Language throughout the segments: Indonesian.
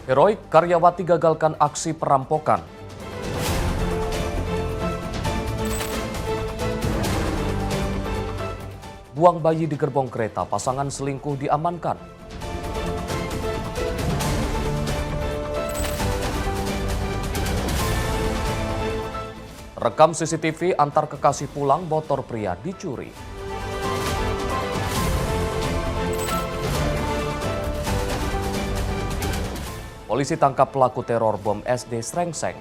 Heroik karyawati gagalkan aksi perampokan. Buang bayi di gerbong kereta, pasangan selingkuh diamankan. Rekam CCTV antar kekasih pulang, motor pria dicuri. Polisi tangkap pelaku teror bom SD Srengseng.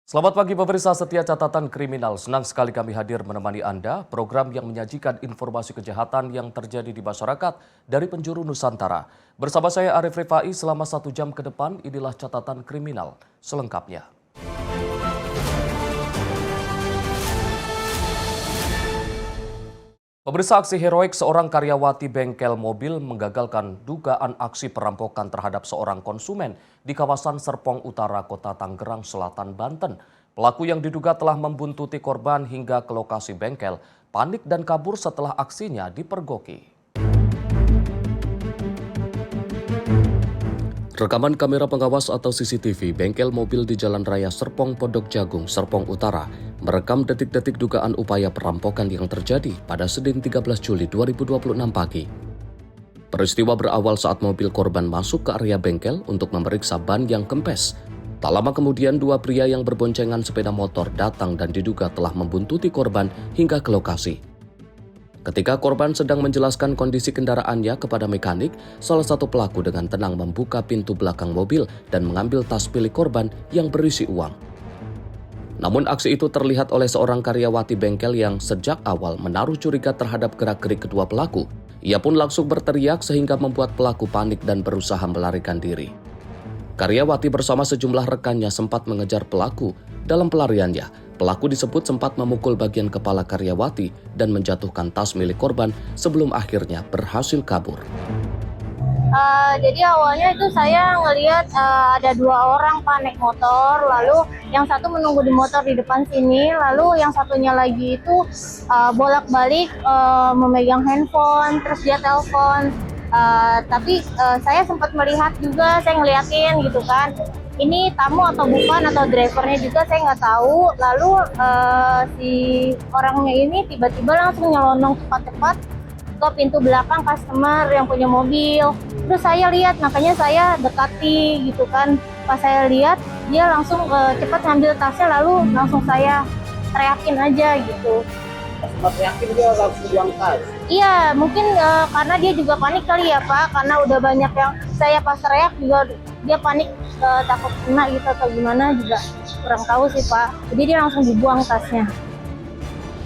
Selamat pagi pemirsa setia catatan kriminal. Senang sekali kami hadir menemani Anda. Program yang menyajikan informasi kejahatan yang terjadi di masyarakat dari penjuru Nusantara. Bersama saya Arif Rifai selama 1 jam ke depan, inilah catatan kriminal selengkapnya. Pemirsa, aksi heroik seorang karyawati bengkel mobil menggagalkan dugaan aksi perampokan terhadap seorang konsumen di kawasan Serpong Utara, Kota Tangerang Selatan, Banten. Pelaku yang diduga telah membuntuti korban hingga ke lokasi bengkel, panik dan kabur setelah aksinya dipergoki. Rekaman kamera pengawas atau CCTV bengkel mobil di Jalan Raya Serpong Pondok Jagung, Serpong Utara merekam detik-detik dugaan upaya perampokan yang terjadi pada Senin 13 Juli 2026 pagi. Peristiwa berawal saat mobil korban masuk ke area bengkel untuk memeriksa ban yang kempes. Tak lama kemudian 2 pria yang berboncengan sepeda motor datang dan diduga telah membuntuti korban hingga ke lokasi. Ketika korban sedang menjelaskan kondisi kendaraannya kepada mekanik, salah satu pelaku dengan tenang membuka pintu belakang mobil dan mengambil tas milik korban yang berisi uang. Namun aksi itu terlihat oleh seorang karyawati bengkel yang sejak awal menaruh curiga terhadap gerak-gerik kedua pelaku. Ia pun langsung berteriak sehingga membuat pelaku panik dan berusaha melarikan diri. Karyawati bersama sejumlah rekannya sempat mengejar pelaku. Dalam pelariannya, pelaku disebut sempat memukul bagian kepala karyawati dan menjatuhkan tas milik korban sebelum akhirnya berhasil kabur. Jadi awalnya itu saya ngelihat ada 2 orang Pak naik motor, lalu yang satu menunggu di motor di depan sini, lalu yang satunya lagi itu bolak-balik memegang handphone, terus dia telepon. Tapi saya sempat melihat juga, saya ngeliatin gitu kan, ini tamu atau bukan atau drivernya juga saya nggak tahu. Lalu si orangnya ini tiba-tiba langsung nyelonong cepat-cepat ke pintu belakang customer yang punya mobil. Terus saya lihat, makanya saya dekati gitu kan. Pas saya lihat, dia langsung cepat ngambil tasnya, lalu langsung saya teriakin aja gitu. Sempat teriakin dia langsung buang tas? Iya, mungkin karena dia juga panik kali ya Pak, karena udah banyak yang saya pas teriak juga dia panik, takut kena gitu atau gimana juga kurang tahu sih Pak. Jadi dia langsung dibuang tasnya.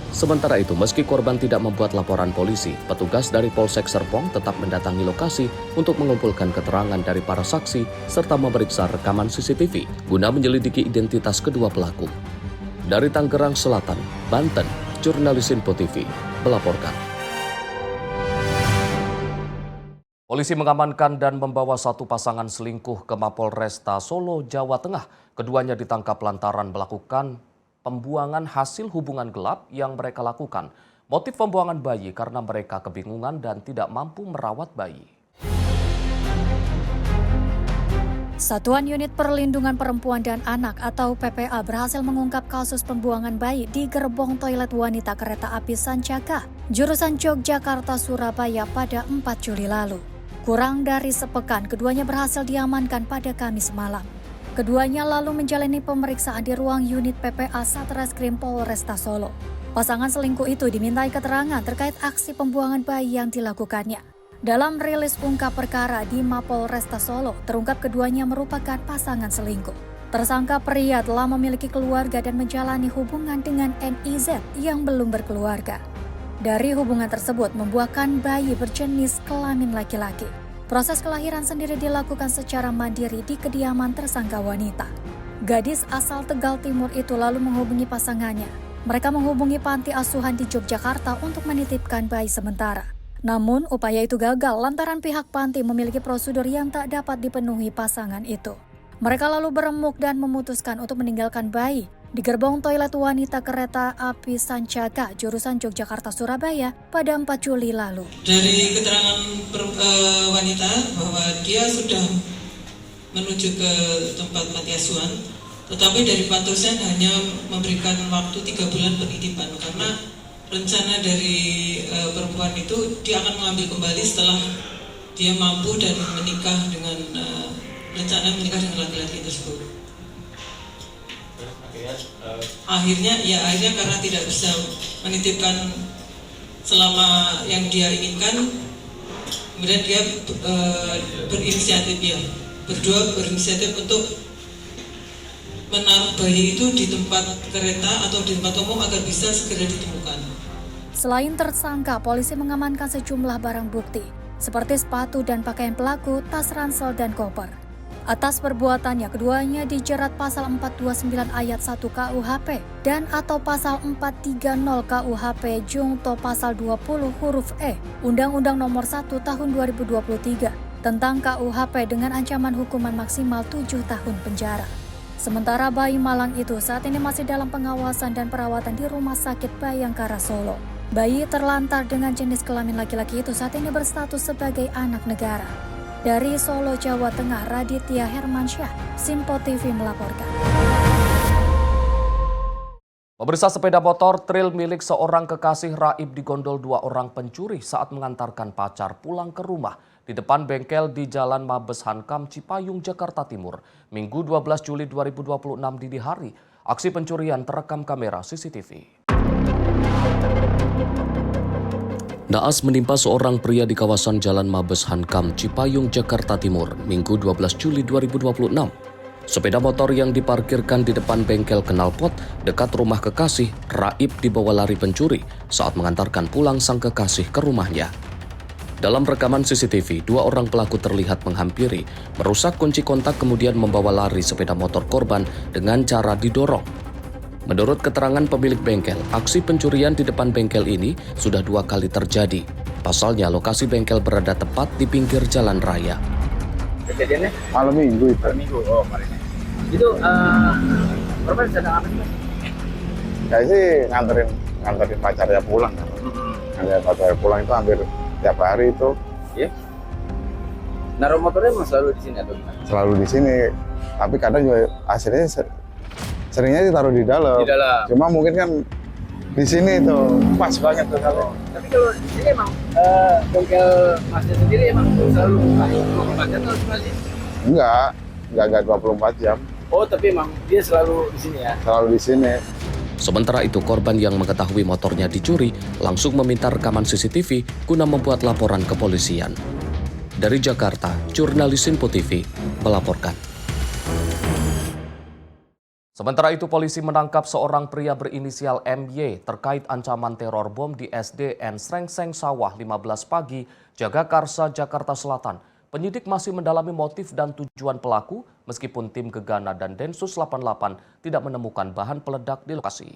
Sementara itu, meski korban tidak membuat laporan polisi, petugas dari Polsek Serpong tetap mendatangi lokasi untuk mengumpulkan keterangan dari para saksi serta memeriksa rekaman CCTV guna menyelidiki identitas kedua pelaku. Dari Tangerang Selatan, Banten, jurnalis Info TV melaporkan. Polisi mengamankan dan membawa satu pasangan selingkuh ke Mapolresta Solo, Jawa Tengah. Keduanya ditangkap lantaran melakukan pembuangan hasil hubungan gelap yang mereka lakukan. Motif pembuangan bayi karena mereka kebingungan dan tidak mampu merawat bayi. Satuan Unit Perlindungan Perempuan dan Anak atau PPA berhasil mengungkap kasus pembuangan bayi di gerbong toilet wanita kereta api Sancaka, jurusan Yogyakarta-Surabaya pada 4 Juli lalu. Kurang dari sepekan, keduanya berhasil diamankan pada Kamis malam. Keduanya lalu menjalani pemeriksaan di ruang unit PPA Satreskrim Polresta Solo. Pasangan selingkuh itu dimintai keterangan terkait aksi pembuangan bayi yang dilakukannya. Dalam rilis ungkap perkara di Mapolresta Solo, terungkap keduanya merupakan pasangan selingkuh. Tersangka pria telah memiliki keluarga dan menjalani hubungan dengan NIZ yang belum berkeluarga. Dari hubungan tersebut membuahkan bayi berjenis kelamin laki-laki. Proses kelahiran sendiri dilakukan secara mandiri di kediaman tersangka wanita. Gadis asal Tegal Timur itu lalu menghubungi pasangannya. Mereka menghubungi panti asuhan di Yogyakarta untuk menitipkan bayi sementara. Namun upaya itu gagal lantaran pihak panti memiliki prosedur yang tak dapat dipenuhi pasangan itu. Mereka lalu beremuk dan memutuskan untuk meninggalkan bayi di gerbong toilet wanita kereta api Sancaka jurusan Yogyakarta-Surabaya pada 4 Juli lalu. Dari keterangan wanita bahwa dia sudah menuju ke tempat panti asuhan, tetapi dari Pak dosen hanya memberikan waktu 3 bulan penitipan karena rencana dari perempuan itu dia akan mengambil kembali setelah dia mampu dan menikah dengan rencana menikah dengan laki-laki tersebut. Akhirnya karena tidak bisa menitipkan selama yang dia inginkan, kemudian dia berdua berinisiatif untuk menaruh bayi itu di tempat kereta atau di tempat umum agar bisa segera ditemukan. Selain tersangka, polisi mengamankan sejumlah barang bukti seperti sepatu dan pakaian pelaku, tas ransel dan koper. Atas perbuatannya, keduanya dijerat pasal 429 ayat 1 KUHP dan atau pasal 430 KUHP Jungto pasal 20 huruf E Undang-Undang Nomor 1 Tahun 2023 tentang KUHP dengan ancaman hukuman maksimal 7 tahun penjara. Sementara bayi malang itu saat ini masih dalam pengawasan dan perawatan di Rumah Sakit Bayangkara Solo. Bayi terlantar dengan jenis kelamin laki-laki itu saat ini berstatus sebagai anak negara. Dari Solo, Jawa Tengah, Raditya Hermansyah, Simpo TV melaporkan. Pemirsa, sepeda motor trail milik seorang kekasih raib digondol 2 orang pencuri saat mengantarkan pacar pulang ke rumah di depan bengkel di Jalan Mabes Hankam, Cipayung, Jakarta Timur, Minggu 12 Juli 2026 dini hari. Aksi pencurian terekam kamera CCTV. Naas menimpa seorang pria di kawasan Jalan Mabes Hankam, Cipayung, Jakarta Timur, Minggu 12 Juli 2026. Sepeda motor yang diparkirkan di depan bengkel knalpot dekat rumah kekasih raib dibawa lari pencuri saat mengantarkan pulang sang kekasih ke rumahnya. Dalam rekaman CCTV, 2 orang pelaku terlihat menghampiri, merusak kunci kontak kemudian membawa lari sepeda motor korban dengan cara didorong. Menurut keterangan pemilik bengkel, aksi pencurian di depan bengkel ini sudah 2 kali terjadi. Pasalnya, lokasi bengkel berada tepat di pinggir jalan raya. Kejadiannya Malam minggu itu. malam minggu, kemarin. Itu korban sedang apa sih, Mas? Saya sih nganterin pacarnya pulang kan. Nganterin pacarnya pulang itu hampir tiap hari itu. Iya. Naruh motornya emang selalu di sini atau gimana? Selalu di sini. Tapi kadang juga hasilnya seringnya ditaruh di dalam. Di dalam. Cuma mungkin kan di sini tuh pas banget tuh kalau. Tapi kalau di sini emang bengkel Masnya sendiri emang selalu buka 24 jam atau gimana sih? Enggak 24 jam. Oh, tapi emang dia selalu di sini ya? Selalu di sini. Sementara itu, korban yang mengetahui motornya dicuri langsung meminta rekaman CCTV guna membuat laporan kepolisian. Dari Jakarta, jurnalis Simpo TV melaporkan. Sementara itu, polisi menangkap seorang pria berinisial MY terkait ancaman teror bom di SDN Srengseng Sawah 15 pagi, Jagakarsa, Jakarta Selatan. Penyidik masih mendalami motif dan tujuan pelaku, meskipun tim Gegana dan Densus 88 tidak menemukan bahan peledak di lokasi.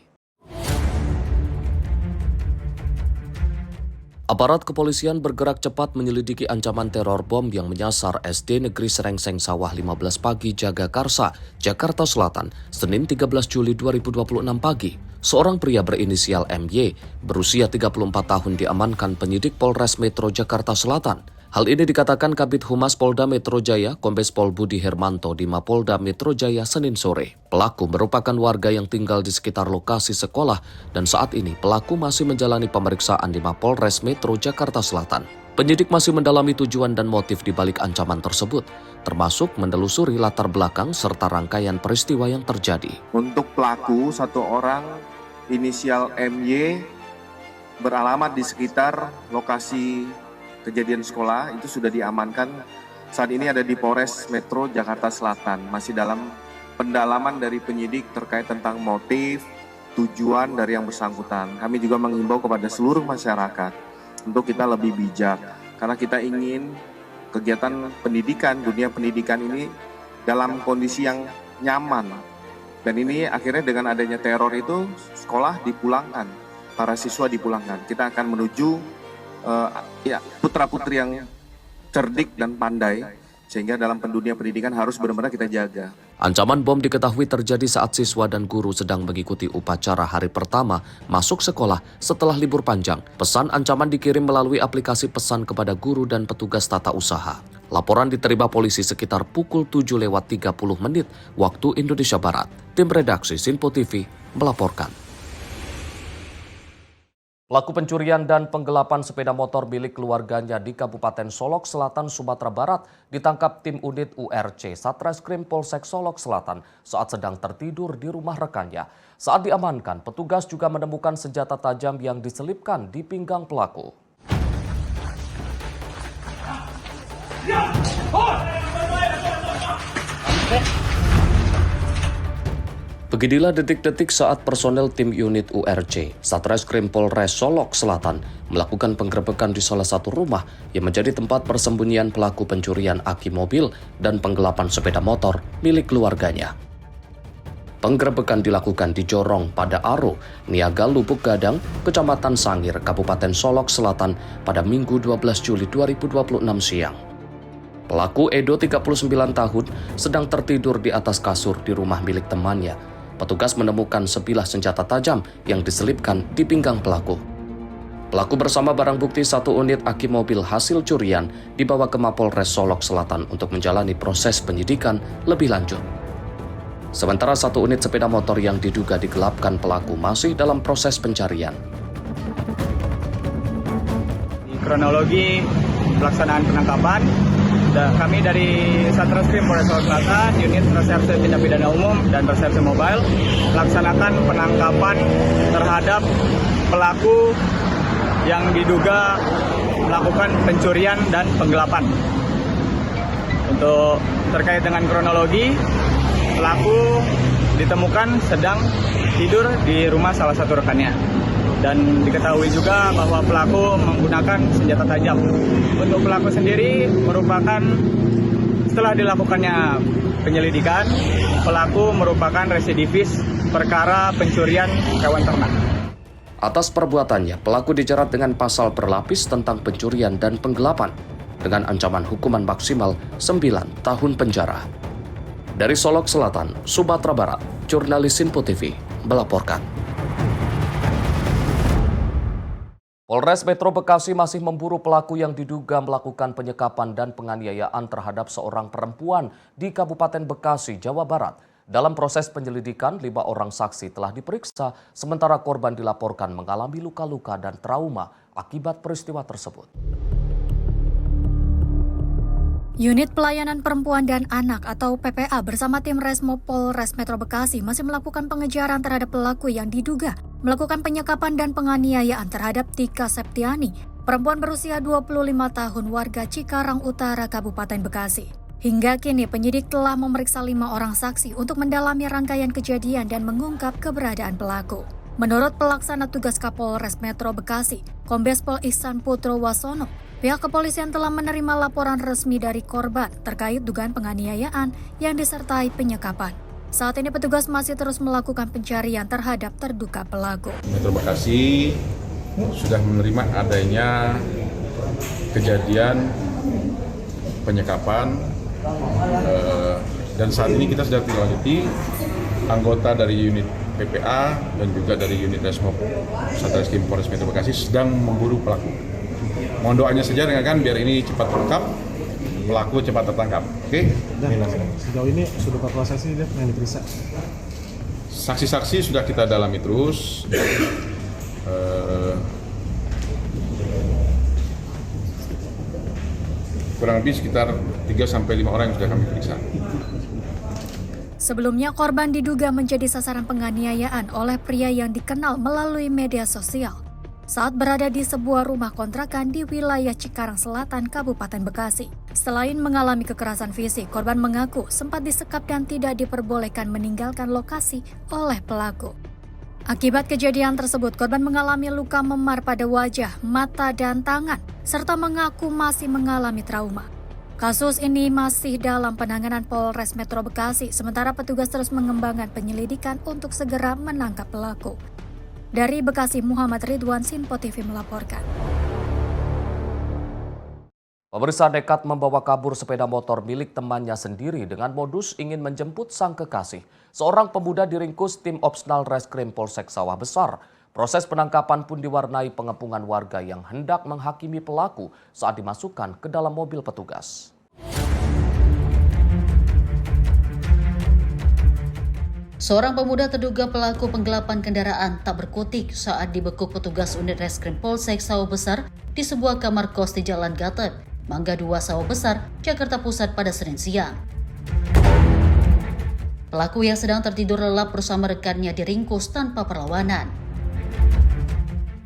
Aparat kepolisian bergerak cepat menyelidiki ancaman teror bom yang menyasar SD Negeri Srengseng Sawah 15 pagi, Jagakarsa, Jakarta Selatan, Senin 13 Juli 2026 pagi. Seorang pria berinisial MY berusia 34 tahun diamankan penyidik Polres Metro Jakarta Selatan. Hal ini dikatakan Kabid Humas Polda Metro Jaya, Kombes Pol Budi Hermanto di Mapolda Metro Jaya Senin sore. Pelaku merupakan warga yang tinggal di sekitar lokasi sekolah dan saat ini pelaku masih menjalani pemeriksaan di Mapolres Metro Jakarta Selatan. Penyidik masih mendalami tujuan dan motif di balik ancaman tersebut, termasuk menelusuri latar belakang serta rangkaian peristiwa yang terjadi. Untuk pelaku, satu orang inisial MY beralamat di sekitar lokasi kejadian sekolah itu sudah diamankan. Saat ini ada di Polres Metro Jakarta Selatan, masih dalam pendalaman dari penyidik terkait tentang motif, tujuan dari yang bersangkutan. Kami juga mengimbau kepada seluruh masyarakat untuk kita lebih bijak, karena kita ingin kegiatan pendidikan, dunia pendidikan ini dalam kondisi yang nyaman. Dan ini akhirnya dengan adanya teror itu, sekolah dipulangkan, para siswa dipulangkan. Kita akan menuju putra-putri yang cerdik dan pandai, sehingga dalam dunia pendidikan harus benar-benar kita jaga. Ancaman bom diketahui terjadi saat siswa dan guru sedang mengikuti upacara hari pertama masuk sekolah setelah libur panjang. Pesan ancaman dikirim melalui aplikasi pesan kepada guru dan petugas tata usaha. Laporan diterima polisi sekitar pukul 7:30 waktu Indonesia Barat. Tim redaksi Sinpo TV melaporkan. Pelaku pencurian dan penggelapan sepeda motor milik keluarganya di Kabupaten Solok Selatan, Sumatera Barat ditangkap tim unit URC Satreskrim Polsek Solok Selatan saat sedang tertidur di rumah rekannya. Saat diamankan, petugas juga menemukan senjata tajam yang diselipkan di pinggang pelaku. Beginilah detik-detik saat personel tim unit URC Satreskrim Polres Solok Selatan melakukan penggerebekan di salah satu rumah yang menjadi tempat persembunyian pelaku pencurian aki mobil dan penggelapan sepeda motor milik keluarganya. Penggerebekan dilakukan di Jorong pada Aro, Niaga Lubuk Gadang, Kecamatan Sangir, Kabupaten Solok Selatan pada Minggu 12 Juli 2026 siang. Pelaku Edo 39 tahun sedang tertidur di atas kasur di rumah milik temannya. Petugas menemukan sebilah senjata tajam yang diselipkan di pinggang pelaku. Pelaku bersama barang bukti satu unit aki mobil hasil curian dibawa ke Mapolres Solok Selatan untuk menjalani proses penyidikan lebih lanjut. Sementara satu unit sepeda motor yang diduga digelapkan pelaku masih dalam proses pencarian. Di kronologi pelaksanaan penangkapan, kami dari Satreskrim Polres Solok Selatan, unit reserse tindak pidana umum dan reserse mobile melaksanakan penangkapan terhadap pelaku yang diduga melakukan pencurian dan penggelapan. Untuk terkait dengan kronologi, pelaku ditemukan sedang tidur di rumah salah satu rekannya. Dan diketahui juga bahwa pelaku menggunakan senjata tajam. Untuk pelaku sendiri merupakan, setelah dilakukannya penyelidikan, pelaku merupakan residivis perkara pencurian hewan ternak. Atas perbuatannya, pelaku dijerat dengan pasal berlapis tentang pencurian dan penggelapan dengan ancaman hukuman maksimal 9 tahun penjara. Dari Solok Selatan, Sumatera Barat, jurnalis Sinpo TV melaporkan. Polres Metro Bekasi masih memburu pelaku yang diduga melakukan penyekapan dan penganiayaan terhadap seorang perempuan di Kabupaten Bekasi, Jawa Barat. Dalam proses penyelidikan, 5 orang saksi telah diperiksa, sementara korban dilaporkan mengalami luka-luka dan trauma akibat peristiwa tersebut. Unit Pelayanan Perempuan dan Anak atau PPA bersama tim Resmo Polres Metro Bekasi masih melakukan pengejaran terhadap pelaku yang diduga melakukan penyekapan dan penganiayaan terhadap Tika Septiani, perempuan berusia 25 tahun warga Cikarang Utara, Kabupaten Bekasi. Hingga kini penyidik telah memeriksa 5 orang saksi untuk mendalami rangkaian kejadian dan mengungkap keberadaan pelaku. Menurut pelaksana tugas Kapolres Metro Bekasi, Kombes Pol Ihsan Putro Wasono, pihak kepolisian telah menerima laporan resmi dari korban terkait dugaan penganiayaan yang disertai penyekapan. Saat ini petugas masih terus melakukan pencarian terhadap terduga pelaku. Metro Bekasi sudah menerima adanya kejadian penyekapan dan saat ini kita sedang tindak anggota dari unit PPA dan juga dari unit Resmo Satreskrim Polres Metro Bekasi sedang memburu pelaku. Mohon doanya saja rekan-rekan biar ini cepat terungkap, pelaku cepat tertangkap. Oke? Sejauh ini sudah berapa prosesi yang diperiksa? Saksi-saksi sudah kita dalami terus. Kurang lebih sekitar 3-5 orang yang sudah kami periksa. Sebelumnya korban diduga menjadi sasaran penganiayaan oleh pria yang dikenal melalui media sosial saat berada di sebuah rumah kontrakan di wilayah Cikarang Selatan, Kabupaten Bekasi. Selain mengalami kekerasan fisik, korban mengaku sempat disekap dan tidak diperbolehkan meninggalkan lokasi oleh pelaku. Akibat kejadian tersebut, korban mengalami luka memar pada wajah, mata, dan tangan, serta mengaku masih mengalami trauma. Kasus ini masih dalam penanganan Polres Metro Bekasi, sementara petugas terus mengembangkan penyelidikan untuk segera menangkap pelaku. Dari Bekasi, Muhammad Ridwan, Sinpo TV melaporkan. Pemirsa nekat membawa kabur sepeda motor milik temannya sendiri dengan modus ingin menjemput sang kekasih. Seorang pemuda diringkus tim Opsnal Reskrim Polsek Sawah Besar. Proses penangkapan pun diwarnai pengepungan warga yang hendak menghakimi pelaku saat dimasukkan ke dalam mobil petugas. Seorang pemuda terduga pelaku penggelapan kendaraan tak berkutik saat dibekuk petugas unit Reskrim Polsek Sawah Besar di sebuah kamar kos di Jalan Gatot, Mangga 2 Sawah Besar, Jakarta Pusat pada Senin siang. Pelaku yang sedang tertidur lelap bersama rekannya diringkus tanpa perlawanan.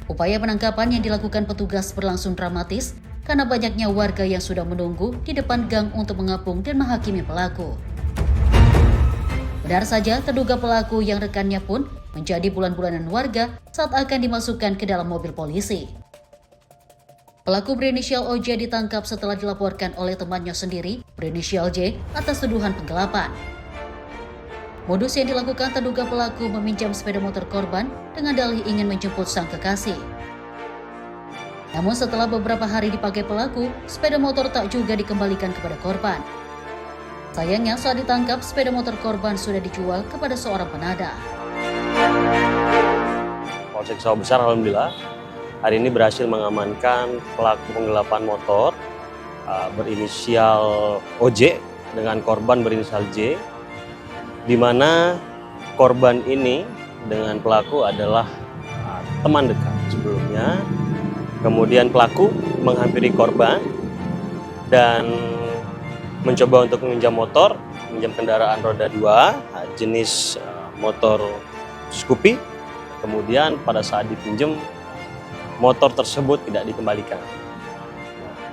Upaya penangkapan yang dilakukan petugas berlangsung dramatis karena banyaknya warga yang sudah menunggu di depan gang untuk mengepung dan menghakimi pelaku. Benar saja, terduga pelaku yang rekannya pun menjadi bulan-bulanan warga saat akan dimasukkan ke dalam mobil polisi. Pelaku berinisial OJ ditangkap setelah dilaporkan oleh temannya sendiri, berinisial J, atas tuduhan penggelapan. Modus yang dilakukan terduga pelaku meminjam sepeda motor korban dengan dalih ingin menjemput sang kekasih. Namun setelah beberapa hari dipakai pelaku, sepeda motor tak juga dikembalikan kepada korban. Sayangnya saat ditangkap, sepeda motor korban sudah dijual kepada seorang penadah. Polsek Sawah Besar alhamdulillah hari ini berhasil mengamankan pelaku penggelapan motor berinisial OJ dengan korban berinisial J, di mana korban ini dengan pelaku adalah teman dekat sebelumnya. Kemudian pelaku menghampiri korban dan mencoba untuk meminjam kendaraan roda 2 jenis motor Scoopy. Kemudian pada saat dipinjam, motor tersebut tidak dikembalikan.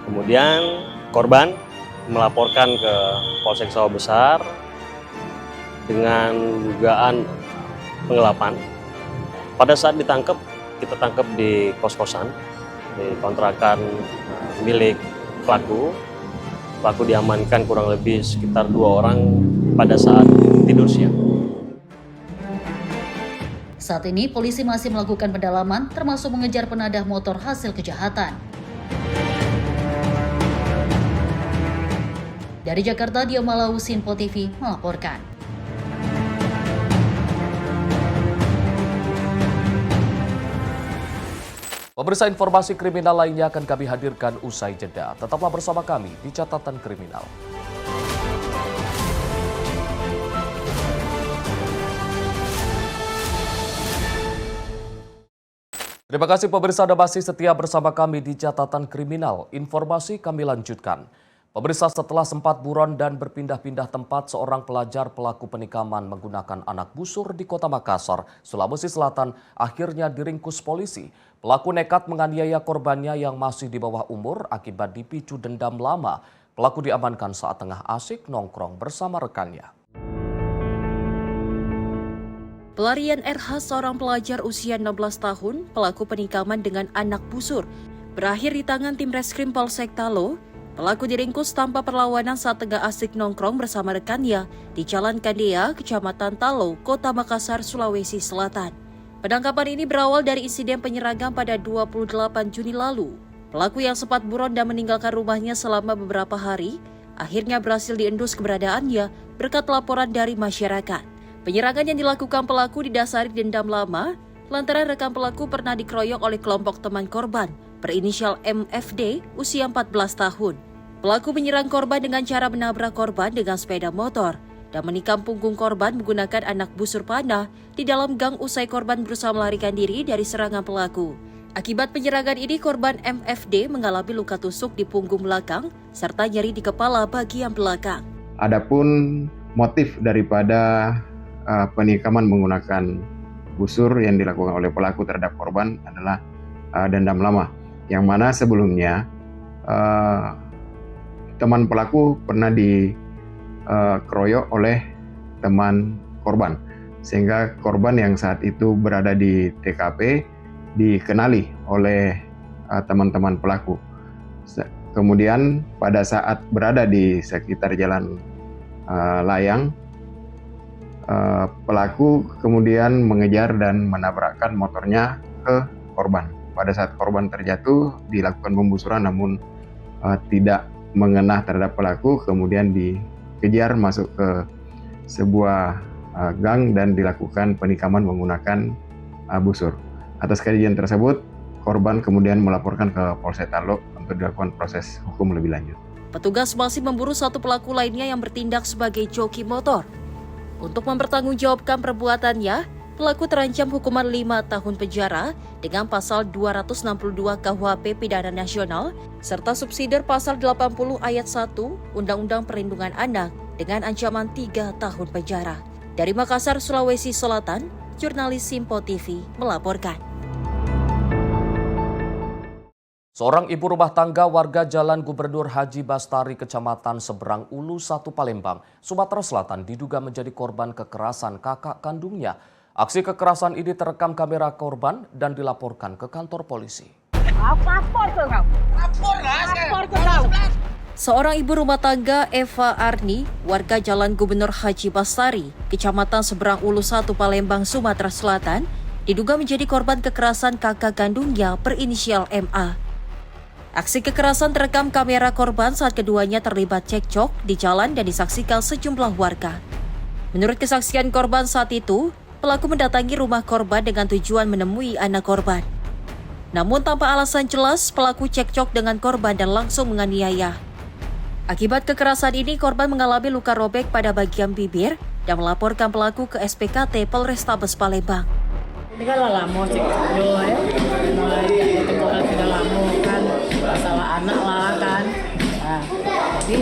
Kemudian korban melaporkan ke Polsek Sawah Besar dengan dugaan penggelapan. Pada saat ditangkap, kita tangkap di kos-kosan, di kontrakan milik pelaku. Pelaku diamankan kurang lebih sekitar 2 orang pada saat tidur siang. Saat ini polisi masih melakukan pendalaman termasuk mengejar penadah motor hasil kejahatan. Dari Jakarta, Dio Malau, Sinpo TV melaporkan. Pemirsa, informasi kriminal lainnya akan kami hadirkan usai jeda. Tetaplah bersama kami di Catatan Kriminal. Terima kasih pemirsa Anda masih setia bersama kami di Catatan Kriminal. Informasi kami lanjutkan. Pemirsa, setelah sempat buron dan berpindah-pindah tempat, seorang pelajar pelaku penikaman menggunakan anak busur di Kota Makassar, Sulawesi Selatan, akhirnya diringkus polisi. Pelaku nekat menganiaya korbannya yang masih di bawah umur akibat dipicu dendam lama. Pelaku diamankan saat tengah asik nongkrong bersama rekannya. Pelarian RH, seorang pelajar usia 16 tahun, pelaku penikaman dengan anak busur, berakhir di tangan tim Reskrim Polsek Talo. Pelaku diringkus tanpa perlawanan saat tengah asik nongkrong bersama rekannya di Jalan Kandea, Kecamatan Talo, Kota Makassar, Sulawesi Selatan. Penangkapan ini berawal dari insiden penyerangan pada 28 Juni lalu. Pelaku yang sempat buron dan meninggalkan rumahnya selama beberapa hari, akhirnya berhasil diendus keberadaannya berkat laporan dari masyarakat. Penyerangan yang dilakukan pelaku didasari dendam lama, lantaran rekan pelaku pernah dikeroyok oleh kelompok teman korban, berinisial MFD, usia 14 tahun. Pelaku menyerang korban dengan cara menabrak korban dengan sepeda motor dan menikam punggung korban menggunakan anak busur panah di dalam gang usai korban berusaha melarikan diri dari serangan pelaku. Akibat penyerangan ini, korban MFD mengalami luka tusuk di punggung belakang serta nyeri di kepala bagian belakang. Adapun motif daripada penikaman menggunakan busur yang dilakukan oleh pelaku terhadap korban adalah dendam lama, yang mana sebelumnya teman pelaku pernah dikeroyok oleh teman korban, sehingga korban yang saat itu berada di TKP dikenali oleh teman-teman pelaku. Kemudian pada saat berada di sekitar jalan layang, pelaku kemudian mengejar dan menabrakkan motornya ke korban. Pada saat korban terjatuh, dilakukan pembusuran, namun tidak mengenah terhadap pelaku, kemudian dikejar masuk ke sebuah gang dan dilakukan penikaman menggunakan busur. Atas kejadian tersebut, korban kemudian melaporkan ke Polsek Taluk untuk dilakukan proses hukum lebih lanjut. Petugas masih memburu satu pelaku lainnya yang bertindak sebagai joki motor. Untuk mempertanggungjawabkan perbuatannya, pelaku terancam hukuman 5 tahun penjara dengan pasal 262 KUHP Pidana Nasional serta subsidiar pasal 80 ayat 1 Undang-Undang Perlindungan Anak dengan ancaman 3 tahun penjara. Dari Makassar, Sulawesi Selatan, jurnalis Simpo TV melaporkan. Seorang ibu rumah tangga warga Jalan Gubernur Haji Bastari, Kecamatan Seberang Ulu 1 Palembang, Sumatera Selatan diduga menjadi korban kekerasan kakak kandungnya. Aksi kekerasan ini terekam kamera korban dan dilaporkan ke kantor polisi. Seorang ibu rumah tangga Eva Arni, warga Jalan Gubernur Haji Bastari, Kecamatan Seberang Ulu 1 Palembang, Sumatera Selatan, diduga menjadi korban kekerasan kakak kandungnya berinisial MA. Aksi kekerasan terekam kamera korban saat keduanya terlibat cekcok di jalan dan disaksikan sejumlah warga. Menurut kesaksian korban saat itu, pelaku mendatangi rumah korban dengan tujuan menemui anak korban. Namun tanpa alasan jelas, pelaku cekcok dengan korban dan langsung menganiaya. Akibat kekerasan ini, korban mengalami luka robek pada bagian bibir dan melaporkan pelaku ke SPKT Polrestabes Palembang. Ini kan lama cekcok ya, mulai ketemuan sudah lama kan, masalah anak lah kan. Nah, jadi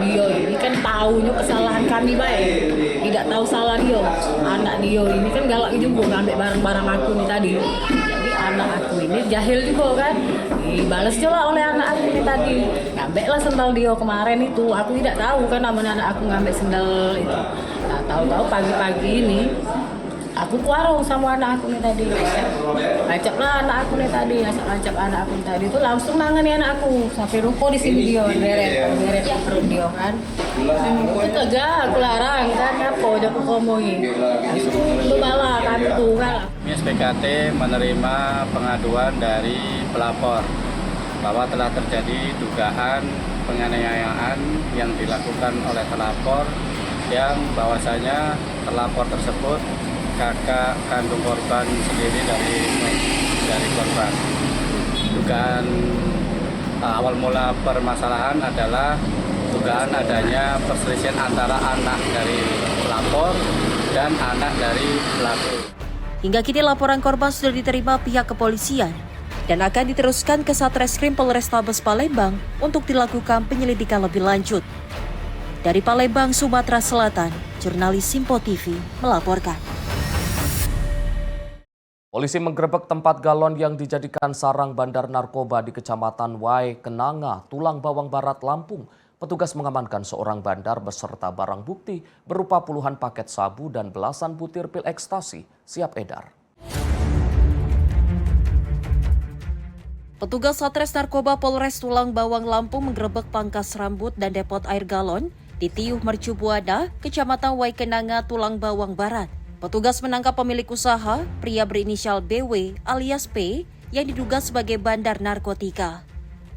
dia ini kan tahunya kesalahan kami baik, tidak tahu salah dia. Anak dia ini kan galak juga ngambil barang-barang aku nih tadi. Jadi anak aku ini jahil juga kan, dibalas juga oleh anak aku ini tadi. Ngambil lah sendal dia kemarin itu, aku tidak tahu kan namanya anak aku ngambil sendal itu. Nah, tahu-tahu pagi-pagi ini aku ke warung sama anak aku nih tadi, ajaklah anak aku nih tadi, ajak anak aku nih tadi itu langsung nangani anak aku sampai ruko di sini dia deret perut dia kan, itu aja aku larang kan apa udah aku ngomongin, langsung berbala kan itu kan. SPKT menerima pengaduan dari pelapor bahwa telah terjadi dugaan penganiayaan yang dilakukan oleh pelapor yang bahwasanya pelapor tersebut kakak kandung korban sendiri dari korban. Dugaan awal mula permasalahan adalah dugaan adanya perselisihan antara anak dari pelapor dan anak dari pelaku. Hingga kini laporan korban sudah diterima pihak kepolisian dan akan diteruskan ke Satreskrim Polrestabes Palembang untuk dilakukan penyelidikan lebih lanjut. Dari Palembang, Sumatera Selatan, jurnalis Simpo TV melaporkan. Polisi menggerebek tempat galon yang dijadikan sarang bandar narkoba di Kecamatan Wai Kenanga, Tulang Bawang Barat, Lampung. Petugas mengamankan seorang bandar beserta barang bukti berupa puluhan paket sabu dan belasan butir pil ekstasi siap edar. Petugas Satres Narkoba Polres Tulang Bawang Lampung menggerebek pangkas rambut dan depot air galon di Tiuh Mercubuana, Kecamatan Wai Kenanga, Tulang Bawang Barat. Petugas menangkap pemilik usaha, pria berinisial BW alias P, yang diduga sebagai bandar narkotika.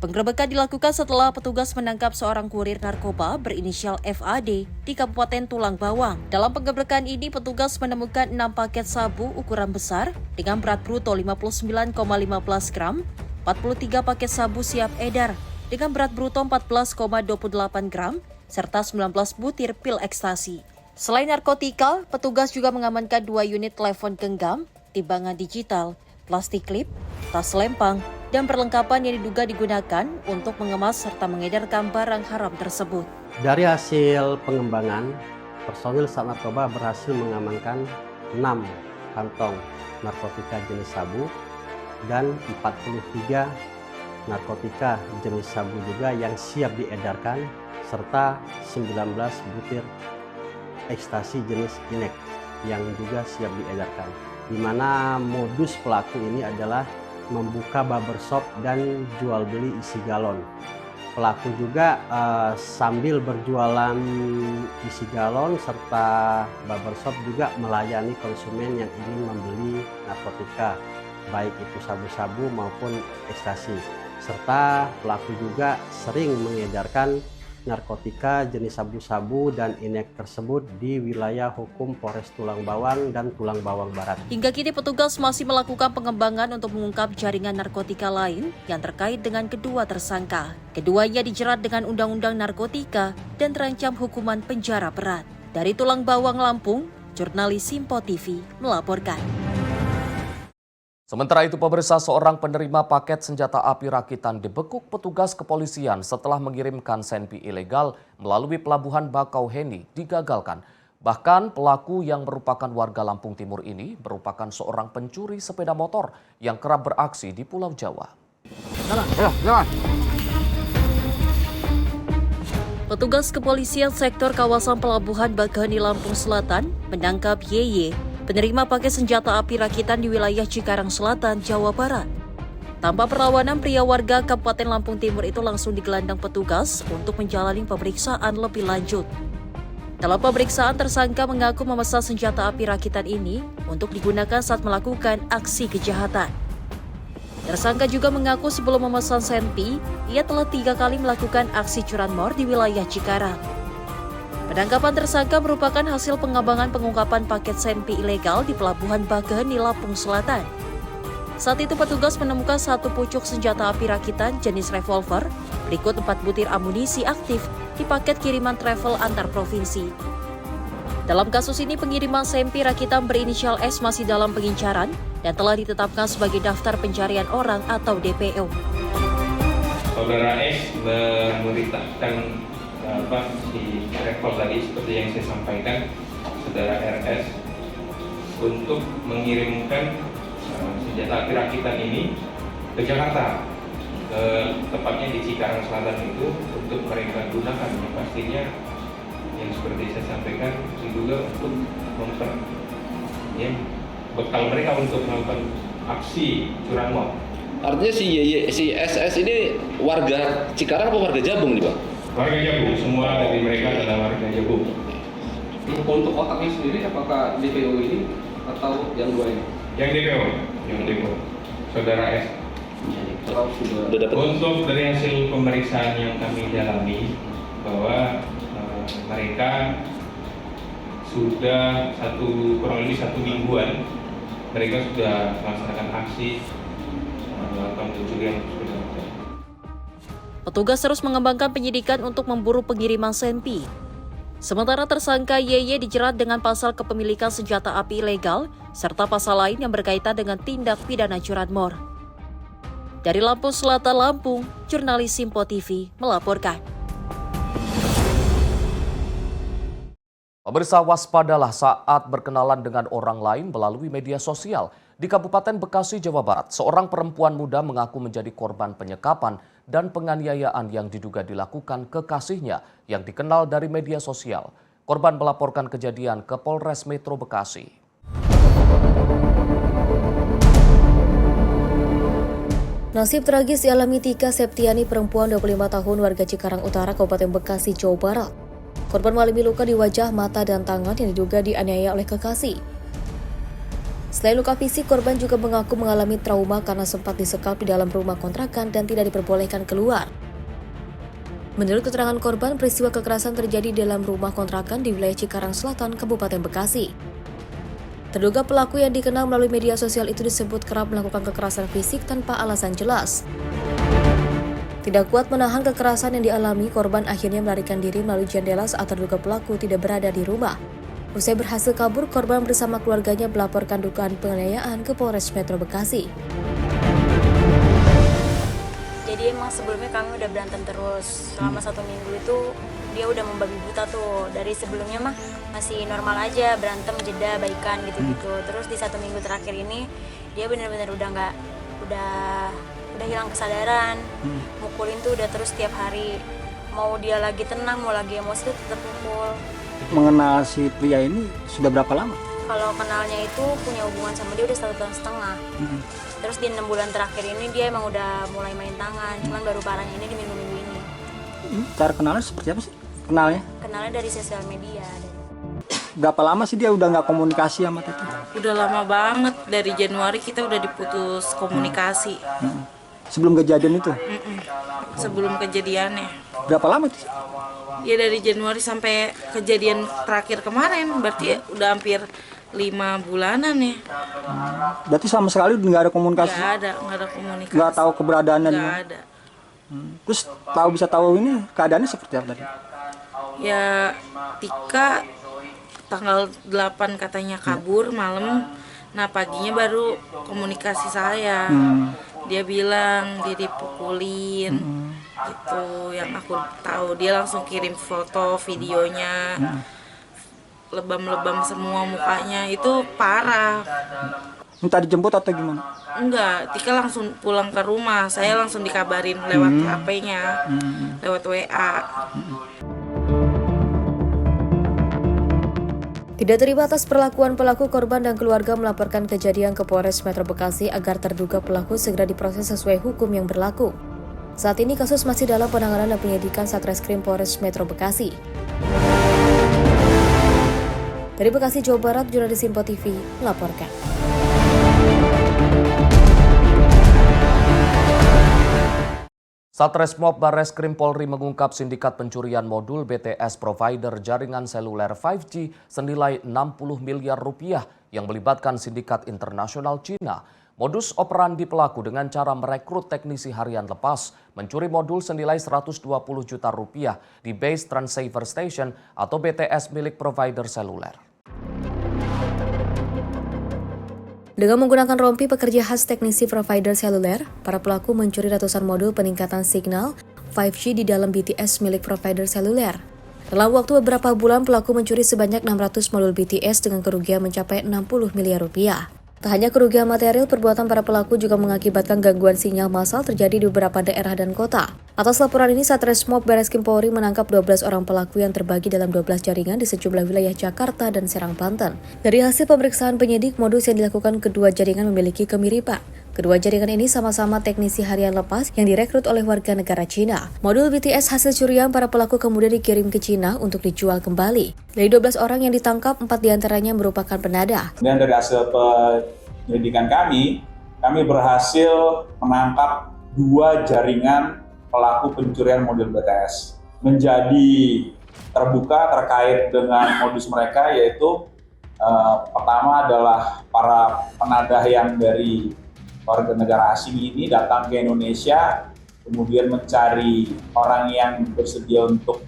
Penggerebekan dilakukan setelah petugas menangkap seorang kurir narkoba berinisial FAD di Kabupaten Tulang Bawang. Dalam penggerebekan ini, petugas menemukan 6 paket sabu ukuran besar dengan berat bruto 59,15 gram, 43 paket sabu siap edar dengan berat bruto 14,28 gram, serta 19 butir pil ekstasi. Selain narkotika, petugas juga mengamankan 2 unit telepon genggam, timbangan digital, plastik klip, tas lempang, dan perlengkapan yang diduga digunakan untuk mengemas serta mengedarkan barang haram tersebut. Dari hasil pengembangan, personil Sat Narkoba berhasil mengamankan 6 kantong narkotika jenis sabu dan 43 narkotika jenis sabu juga yang siap diedarkan serta 19 butir ekstasi jenis inek yang juga siap diedarkan. Di mana modus pelaku ini adalah membuka barbershop dan jual beli isi galon. Pelaku juga sambil berjualan isi galon serta barbershop juga melayani konsumen yang ingin membeli narkotika, baik itu sabu-sabu maupun ekstasi. serta pelaku juga sering mengedarkan narkotika jenis sabu-sabu dan inek tersebut di wilayah hukum Polres Tulang Bawang dan Tulang Bawang Barat. Hingga kini petugas masih melakukan pengembangan untuk mengungkap jaringan narkotika lain yang terkait dengan kedua tersangka. Keduanya dijerat dengan Undang-Undang Narkotika dan terancam hukuman penjara berat. Dari Tulang Bawang, Lampung, jurnalis Simpo TV melaporkan. Sementara itu, pemirsa, seorang penerima paket senjata api rakitan dibekuk petugas kepolisian setelah mengirimkan senpi ilegal melalui pelabuhan Bakauheni digagalkan. Bahkan pelaku yang merupakan warga Lampung Timur ini merupakan seorang pencuri sepeda motor yang kerap beraksi di Pulau Jawa. Petugas kepolisian sektor kawasan pelabuhan Bakauheni Lampung Selatan menangkap YY, penerima paket senjata api rakitan di wilayah Cikarang Selatan, Jawa Barat. Tanpa perlawanan, pria warga Kabupaten Lampung Timur itu langsung digelandang petugas untuk menjalani pemeriksaan lebih lanjut. Dalam pemeriksaan, tersangka mengaku memesan senjata api rakitan ini untuk digunakan saat melakukan aksi kejahatan. Tersangka juga mengaku sebelum memesan senpi, ia telah 3 kali melakukan aksi curanmor di wilayah Cikarang. Penangkapan tersangka merupakan hasil pengembangan pengungkapan paket senpi ilegal di Pelabuhan Bakauheni, Lampung Selatan. Saat itu petugas menemukan 1 pucuk senjata api rakitan jenis revolver, berikut 4 butir amunisi aktif di paket kiriman travel antar provinsi. Dalam kasus ini, pengiriman senpi rakitan berinisial S masih dalam pengincaran dan telah ditetapkan sebagai daftar pencarian orang atau DPO. Saudara S memerintahkan si rekor tadi seperti yang saya sampaikan, saudara RS untuk mengirimkan senjata api rakitan ini ke Jakarta, tepatnya di Cikarang Selatan itu untuk mereka gunakan. Yang pastinya yang seperti saya sampaikan diduga untuk bekal mereka untuk melakukan aksi curanmor. Artinya si SS ini warga Cikarang apa warga Jabung nih, Pak? Warga Jabung, semua dari mereka adalah warga Jabung. Untuk otaknya sendiri, apakah DPO ini atau yang 2 ini? Yang DPO, saudara S. Untuk dari hasil pemeriksaan yang kami dalami, bahwa mereka sudah kurang lebih 1 mingguan, mereka sudah melaksanakan aksi melakukan pencurian sepeda motor. Petugas terus mengembangkan penyidikan untuk memburu pengiriman senpi. Sementara tersangka YY dijerat dengan pasal kepemilikan senjata api ilegal serta pasal lain yang berkaitan dengan tindak pidana curanmor. Dari Lampung Selatan, Lampung, jurnalis Simpo TV melaporkan. Pemirsa, waspadalah saat berkenalan dengan orang lain melalui media sosial. Di Kabupaten Bekasi, Jawa Barat, seorang perempuan muda mengaku menjadi korban penyekapan dan penganiayaan yang diduga dilakukan kekasihnya yang dikenal dari media sosial. Korban melaporkan kejadian ke Polres Metro Bekasi. Nasib tragis dialami Tika Septiani, perempuan 25 tahun warga Cikarang Utara, Kabupaten Bekasi, Jawa Barat. Korban mengalami luka di wajah, mata, dan tangan yang diduga dianiaya oleh kekasih. Selain luka fisik, korban juga mengaku mengalami trauma karena sempat disekap di dalam rumah kontrakan dan tidak diperbolehkan keluar. Menurut keterangan korban, peristiwa kekerasan terjadi di dalam rumah kontrakan di wilayah Cikarang Selatan, Kabupaten Bekasi. Terduga pelaku yang dikenal melalui media sosial itu disebut kerap melakukan kekerasan fisik tanpa alasan jelas. Tidak kuat menahan kekerasan yang dialami, korban akhirnya melarikan diri melalui jendela saat terduga pelaku tidak berada di rumah. Usai berhasil kabur, korban bersama keluarganya melaporkan dugaan penganiayaan ke Polres Metro Bekasi. Jadi emang sebelumnya kami udah berantem terus. Selama 1 minggu itu dia udah membabi buta tuh. Dari sebelumnya mah masih normal aja, berantem, jeda, baikan gitu-gitu. Terus di 1 minggu terakhir ini dia benar-benar udah hilang kesadaran. Mukulin tuh udah terus tiap hari. Mau dia lagi tenang, mau lagi emosi tuh tetap mukul. Mengenal si pria ini sudah berapa lama? Kalau kenalnya itu punya hubungan sama dia udah 1,5 tahun. Terus di 6 bulan terakhir ini dia emang udah mulai main tangan. Cuman baru parahnya ini di minggu-minggu ini. Cara kenalnya seperti apa sih? Kenalnya? Kenalnya dari sosial media. Berapa lama sih dia udah nggak komunikasi sama Teti? Udah lama banget, dari Januari kita udah diputus komunikasi. Sebelum kejadian itu? Sebelum kejadiannya. Berapa lama tuh? Ya dari Januari sampai kejadian terakhir kemarin, berarti udah hampir 5 bulanan ya. Berarti sama sekali nggak ada komunikasi? Nggak ada komunikasi. Nggak tahu keberadaannya? Nggak ada. Terus bisa tahu ini keadaannya seperti apa tadi? Ya Tika tanggal 8 katanya kabur malam. Nah paginya baru komunikasi saya. Dia bilang dia dipukulin gitu, yang aku tahu. Dia langsung kirim foto videonya, lebam-lebam semua mukanya, itu parah. Minta dijemput atau gimana? Enggak, Tika langsung pulang ke rumah. Saya langsung dikabarin lewat HP-nya, lewat WA. Tidak terima atas perlakuan pelaku, korban dan keluarga melaporkan kejadian ke Polres Metro Bekasi agar terduga pelaku segera diproses sesuai hukum yang berlaku. Saat ini kasus masih dalam penanganan dan penyidikan Satreskrim Polres Metro Bekasi. Dari Bekasi, Jawa Barat, jurnalis Simpo TV melaporkan. Satreskrim Barreskrim Polri mengungkap sindikat pencurian modul BTS provider jaringan seluler 5G senilai 60 miliar rupiah yang melibatkan sindikat internasional Cina. Modus operandi pelaku dengan cara merekrut teknisi harian lepas mencuri modul senilai 120 juta rupiah di Base Transceiver Station atau BTS milik provider seluler. Dengan menggunakan rompi pekerja khas teknisi provider seluler, para pelaku mencuri ratusan modul peningkatan signal 5G di dalam BTS milik provider seluler. Dalam waktu beberapa bulan, pelaku mencuri sebanyak 600 modul BTS dengan kerugian mencapai 60 miliar rupiah. Tak hanya kerugian material, perbuatan para pelaku juga mengakibatkan gangguan sinyal massal terjadi di beberapa daerah dan kota. Atas laporan ini, Satreskrim Barreskrim Polri menangkap 12 orang pelaku yang terbagi dalam 12 jaringan di sejumlah wilayah Jakarta dan Serang, Banten. Dari hasil pemeriksaan penyidik, modus yang dilakukan kedua jaringan memiliki kemiripan. Kedua jaringan ini sama-sama teknisi harian lepas yang direkrut oleh warga negara Cina. Modul BTS hasil curian para pelaku kemudian dikirim ke Cina untuk dijual kembali. Dari 12 orang yang ditangkap, 4 diantaranya merupakan penada. Dan dari hasil penyelidikan kami berhasil menangkap 2 jaringan pelaku pencurian modul BTS. Menjadi terbuka terkait dengan modus mereka, yaitu pertama adalah para penadah yang dari warga negara asing ini datang ke Indonesia, kemudian mencari orang yang bersedia untuk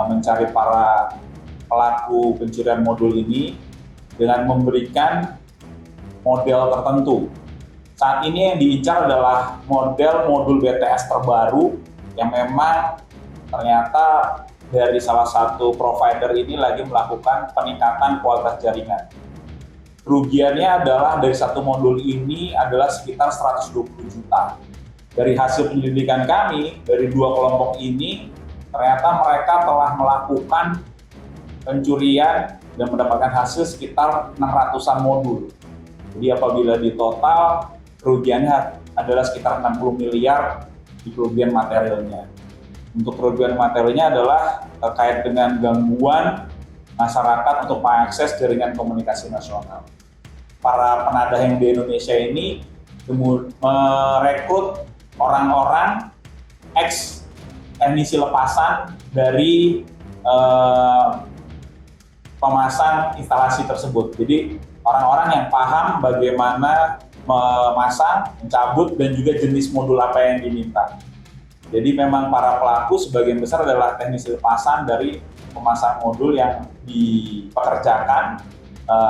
mencari para pelaku pencurian modul ini dengan memberikan model tertentu. Saat ini yang diincar adalah modul BTS terbaru yang memang ternyata dari salah satu provider ini lagi melakukan peningkatan kualitas jaringan. Kerugiannya adalah dari satu modul ini adalah sekitar 120 juta. Dari hasil penyelidikan kami, dari 2 kelompok ini, ternyata mereka telah melakukan pencurian dan mendapatkan hasil sekitar 600-an modul. Jadi apabila di total, kerugiannya adalah sekitar 60 miliar di kerugian materialnya. Untuk kerugian materialnya adalah terkait dengan gangguan masyarakat untuk mengakses jaringan komunikasi nasional. Para penadah yang di Indonesia ini merekrut orang-orang ex teknisi lepasan dari pemasang instalasi tersebut. Jadi orang-orang yang paham bagaimana memasang, mencabut, dan juga jenis modul apa yang diminta. Jadi memang para pelaku sebagian besar adalah teknisi lepasan dari pemasang modul yang dipekerjakan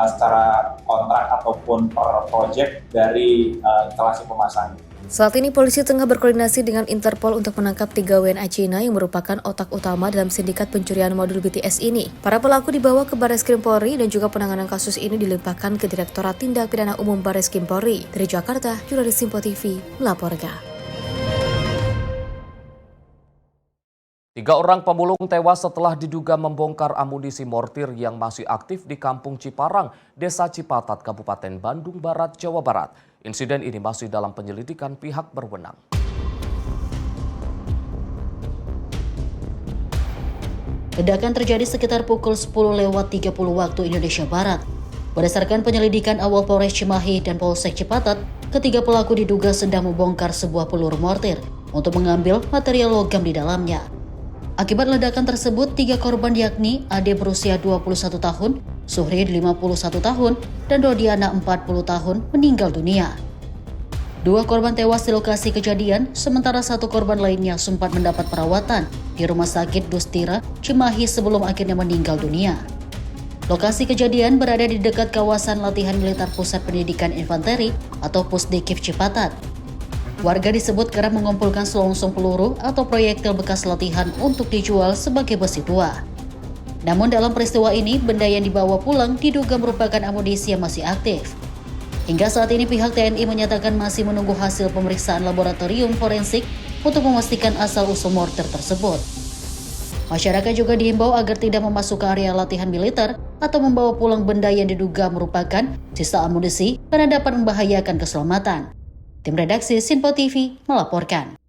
secara kontrak ataupun per project dari instalasi pemasang. Saat ini polisi tengah berkoordinasi dengan Interpol untuk menangkap 3 WNA Cina yang merupakan otak utama dalam sindikat pencurian modul BTS ini. Para pelaku dibawa ke Barreskrim Polri dan juga penanganan kasus ini dilimpahkan ke Direktorat Tindak Pidana Umum Barreskrim Polri. Dari Jakarta, jurnalis Simpo TV melaporkan. 3 orang pemulung tewas setelah diduga membongkar amunisi mortir yang masih aktif di Kampung Ciparang, Desa Cipatat, Kabupaten Bandung Barat, Jawa Barat. Insiden ini masih dalam penyelidikan pihak berwenang. Ledakan terjadi sekitar pukul 10:30 waktu Indonesia Barat. Berdasarkan penyelidikan awal Polres Cimahi dan Polsek Cipatat, ketiga pelaku diduga sedang membongkar sebuah peluru mortir untuk mengambil material logam di dalamnya. Akibat ledakan tersebut, 3 korban yakni Ade berusia 21 tahun, Suhri 51 tahun, dan Rodiana 40 tahun meninggal dunia. 2 korban tewas di lokasi kejadian, sementara 1 korban lainnya sempat mendapat perawatan di Rumah Sakit Dustira, Cimahi sebelum akhirnya meninggal dunia. Lokasi kejadian berada di dekat kawasan latihan militer Pusat Pendidikan Infanteri atau Pusdikif Cipatat. Warga disebut kerap mengumpulkan selongsong peluru atau proyektil bekas latihan untuk dijual sebagai besi tua. Namun dalam peristiwa ini, benda yang dibawa pulang diduga merupakan amunisi yang masih aktif. Hingga saat ini pihak TNI menyatakan masih menunggu hasil pemeriksaan laboratorium forensik untuk memastikan asal-usul mortir tersebut. Masyarakat juga diimbau agar tidak memasuki area latihan militer atau membawa pulang benda yang diduga merupakan sisa amunisi karena dapat membahayakan keselamatan. Tim redaksi Sinpo TV melaporkan.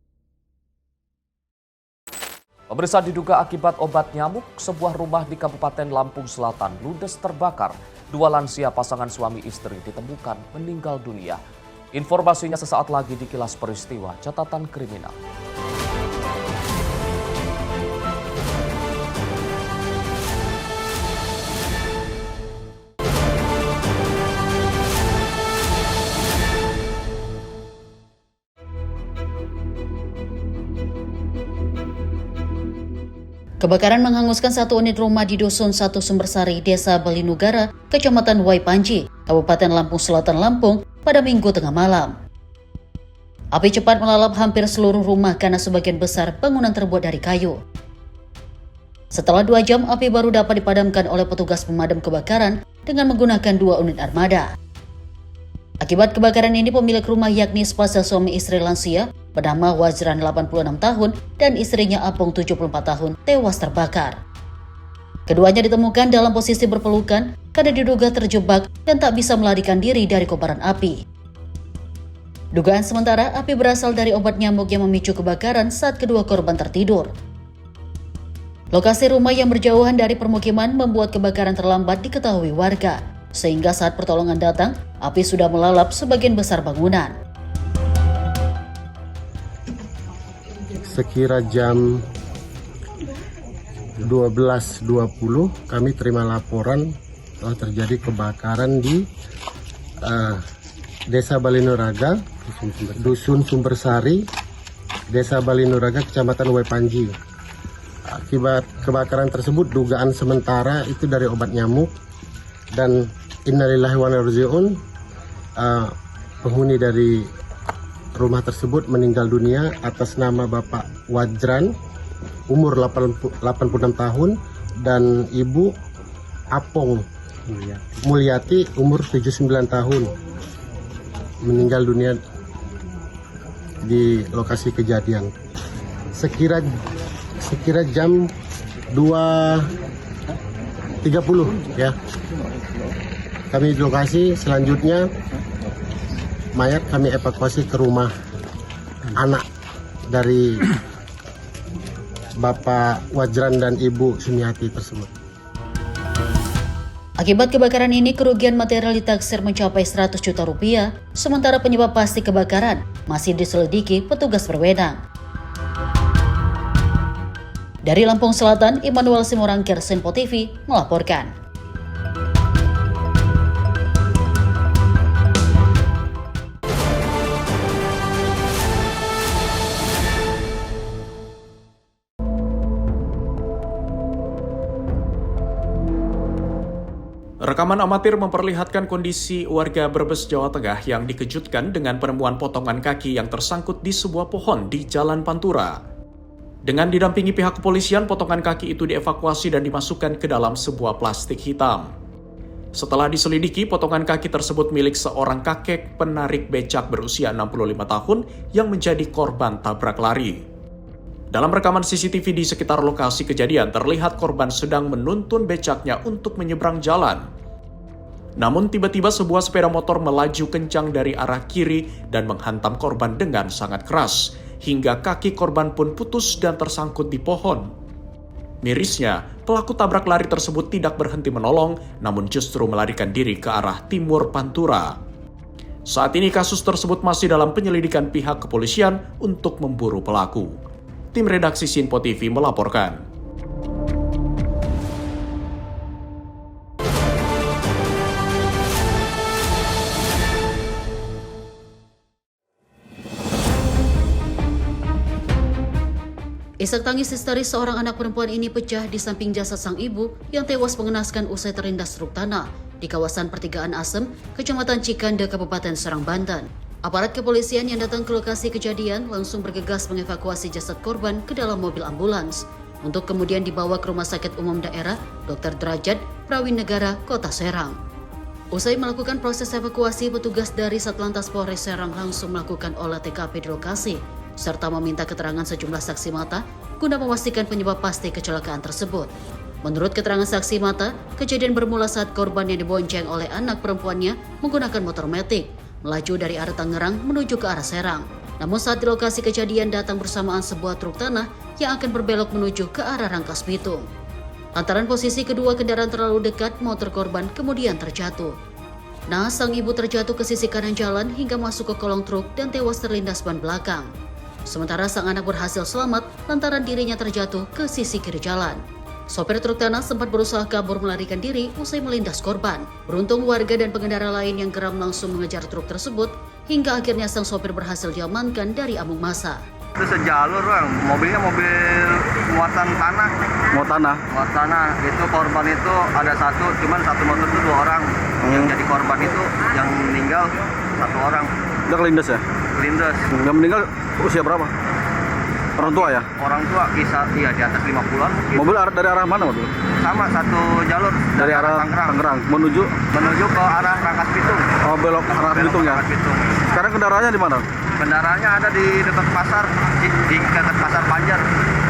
Pemirsa, diduga akibat obat nyamuk, sebuah rumah di Kabupaten Lampung Selatan ludes terbakar. 2 lansia pasangan suami istri ditemukan meninggal dunia. Informasinya sesaat lagi di Kilas Peristiwa Catatan Kriminal. Kebakaran menghanguskan 1 unit rumah di Dusun 1 Sumbersari, Desa Balinugara, Kecamatan Waipanji, Kabupaten Lampung Selatan, Lampung, pada Minggu tengah malam. Api cepat melalap hampir seluruh rumah karena sebagian besar bangunan terbuat dari kayu. Setelah 2 jam, api baru dapat dipadamkan oleh petugas pemadam kebakaran dengan menggunakan 2 unit armada. Akibat kebakaran ini, pemilik rumah yakni sepasang suami istri lansia bernama Wajran 86 tahun dan istrinya Apung 74 tahun tewas terbakar. Keduanya ditemukan dalam posisi berpelukan karena diduga terjebak dan tak bisa melarikan diri dari kobaran api. Dugaan sementara, api berasal dari obat nyamuk yang memicu kebakaran saat kedua korban tertidur. Lokasi rumah yang berjauhan dari permukiman membuat kebakaran terlambat diketahui warga, sehingga saat pertolongan datang, api sudah melalap sebagian besar bangunan. Sekira jam 12.20 kami terima laporan telah terjadi kebakaran di Desa Balinuraga, Dusun Sumbersari, Desa Balinuraga, Kecamatan Waipanji. Akibat kebakaran tersebut, dugaan sementara itu dari obat nyamuk dan innalillahi wa inna ilaihi raji'un, penghuni dari rumah tersebut meninggal dunia atas nama Bapak Wajran, umur 86 tahun, dan Ibu Apong Mulyati, umur 79 tahun, meninggal dunia di lokasi kejadian. Sekira jam 2.30 ya. Kami di lokasi, selanjutnya mayat kami evakuasi ke rumah anak dari Bapak Wajran dan Ibu Sumiati tersebut. Akibat kebakaran ini, kerugian material ditaksir mencapai 100 juta rupiah, sementara penyebab pasti kebakaran masih diselidiki petugas berwenang. Dari Lampung Selatan, Immanuel Simorangkir, Sinpo TV melaporkan. Rekaman amatir memperlihatkan kondisi warga Brebes, Jawa Tengah yang dikejutkan dengan penemuan potongan kaki yang tersangkut di sebuah pohon di Jalan Pantura. Dengan didampingi pihak kepolisian, potongan kaki itu dievakuasi dan dimasukkan ke dalam sebuah plastik hitam. Setelah diselidiki, potongan kaki tersebut milik seorang kakek penarik becak berusia 65 tahun yang menjadi korban tabrak lari. Dalam rekaman CCTV di sekitar lokasi kejadian, terlihat korban sedang menuntun becaknya untuk menyeberang jalan. Namun tiba-tiba sebuah sepeda motor melaju kencang dari arah kiri dan menghantam korban dengan sangat keras, hingga kaki korban pun putus dan tersangkut di pohon. Mirisnya, pelaku tabrak lari tersebut tidak berhenti menolong, namun justru melarikan diri ke arah timur Pantura. Saat ini kasus tersebut masih dalam penyelidikan pihak kepolisian untuk memburu pelaku. Tim redaksi Sinpo TV melaporkan. Isak tangis histeris seorang anak perempuan ini pecah di samping jasad sang ibu yang tewas mengenaskan usai terlindas truk tanah di kawasan Pertigaan Asem, Kecamatan Cikande, Kabupaten Serang, Banten. Aparat kepolisian yang datang ke lokasi kejadian langsung bergegas mengevakuasi jasad korban ke dalam mobil ambulans untuk kemudian dibawa ke Rumah Sakit Umum Daerah Dr. Derajat Prawinegara, Kota Serang. Usai melakukan proses evakuasi, petugas dari Satlantas Polres Serang langsung melakukan olah TKP di lokasi serta meminta keterangan sejumlah saksi mata guna memastikan penyebab pasti kecelakaan tersebut. Menurut keterangan saksi mata, kejadian bermula saat korban yang dibonceng oleh anak perempuannya menggunakan motor metik melaju dari arah Tangerang menuju ke arah Serang. Namun saat di lokasi kejadian datang bersamaan sebuah truk tanah yang akan berbelok menuju ke arah Rangkas Bitung. Lantaran posisi kedua kendaraan terlalu dekat, motor korban kemudian terjatuh. Nah, sang ibu terjatuh ke sisi kanan jalan hingga masuk ke kolong truk dan tewas terlindas ban belakang. Sementara sang anak berhasil selamat lantaran dirinya terjatuh ke sisi kiri jalan. Sopir truk tanah sempat berusaha kabur melarikan diri usai melindas korban. Beruntung warga dan pengendara lain yang geram langsung mengejar truk tersebut hingga akhirnya sang sopir berhasil diamankan dari amuk massa. Itu sejalur bang, mobilnya mobil muatan tanah. Muat tanah, itu korban itu ada satu, cuman satu motor itu 2 orang. Yang jadi korban itu yang meninggal 1 orang. Udah kelindas ya? Kelindas. Yang meninggal usia berapa? Orang tua ya? Orang tua kisah di atas 50-an mungkin. Mobil dari arah mana mobil? Sama, satu jalur dari arah Tangerang menuju ke arah Rangkas Bitung. Oh, belok arah Bitung ya? Bitung. Sekarang kendaraannya di mana? Kendaraannya ada di dekat pasar, di dekat pasar Banjar.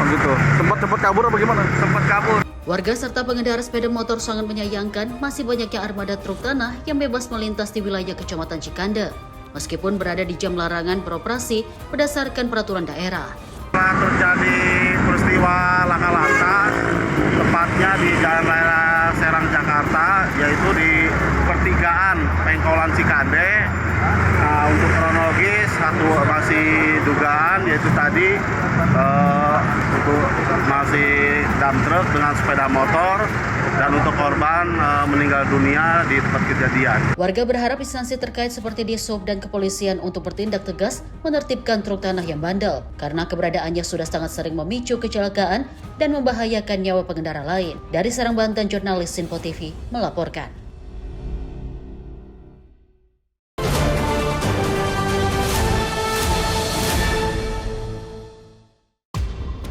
Oh gitu. Sempat kabur apa gimana? Sempat kabur. Warga serta pengendara sepeda motor sangat menyayangkan masih banyaknya armada truk tanah yang bebas melintas di wilayah Kecamatan Cikande, meskipun berada di jam larangan beroperasi berdasarkan peraturan daerah. Terjadi peristiwa laka lantas, tepatnya di Jalan Raya Serang, Jakarta, yaitu di pertigaan Pengkolan Cikande. Nah, untuk kronologis satu masih dugaan, yaitu tadi untuk masih dump truck dengan sepeda motor, dan untuk korban meninggal dunia di tempat kejadian. Warga berharap instansi terkait seperti Dishub dan kepolisian untuk bertindak tegas menertibkan truk tanah yang bandel karena keberadaannya sudah sangat sering memicu kecelakaan dan membahayakan nyawa pengendara lain. Dari Serang, Banten, jurnalis Sinpo TV melaporkan.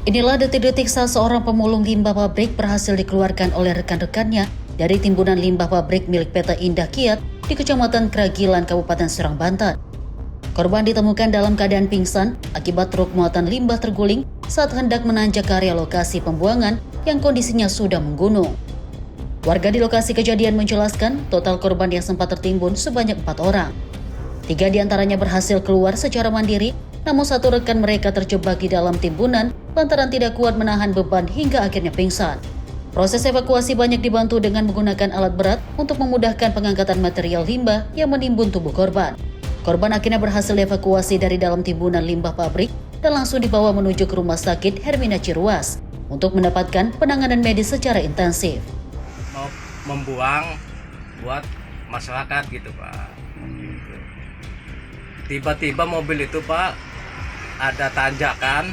Inilah detik-detik saat seorang pemulung limbah pabrik berhasil dikeluarkan oleh rekan-rekannya dari timbunan limbah pabrik milik PT Indah Kiat di Kecamatan Kragilan, Kabupaten Serang, Banten. Korban ditemukan dalam keadaan pingsan akibat truk muatan limbah terguling saat hendak menanjak ke area lokasi pembuangan yang kondisinya sudah menggunung. Warga di lokasi kejadian menjelaskan total korban yang sempat tertimbun sebanyak 4 orang. 3 diantaranya berhasil keluar secara mandiri, namun 1 rekan mereka terjebak di dalam timbunan lantaran tidak kuat menahan beban hingga akhirnya pingsan. Proses evakuasi banyak dibantu dengan menggunakan alat berat untuk memudahkan pengangkatan material limbah yang menimbun tubuh korban. Korban akhirnya berhasil dievakuasi dari dalam timbunan limbah pabrik dan langsung dibawa menuju ke Rumah Sakit Hermina Ciruas untuk mendapatkan penanganan medis secara intensif. Mau membuang buat masyarakat gitu Pak. Tiba-tiba mobil itu Pak ada tanjakan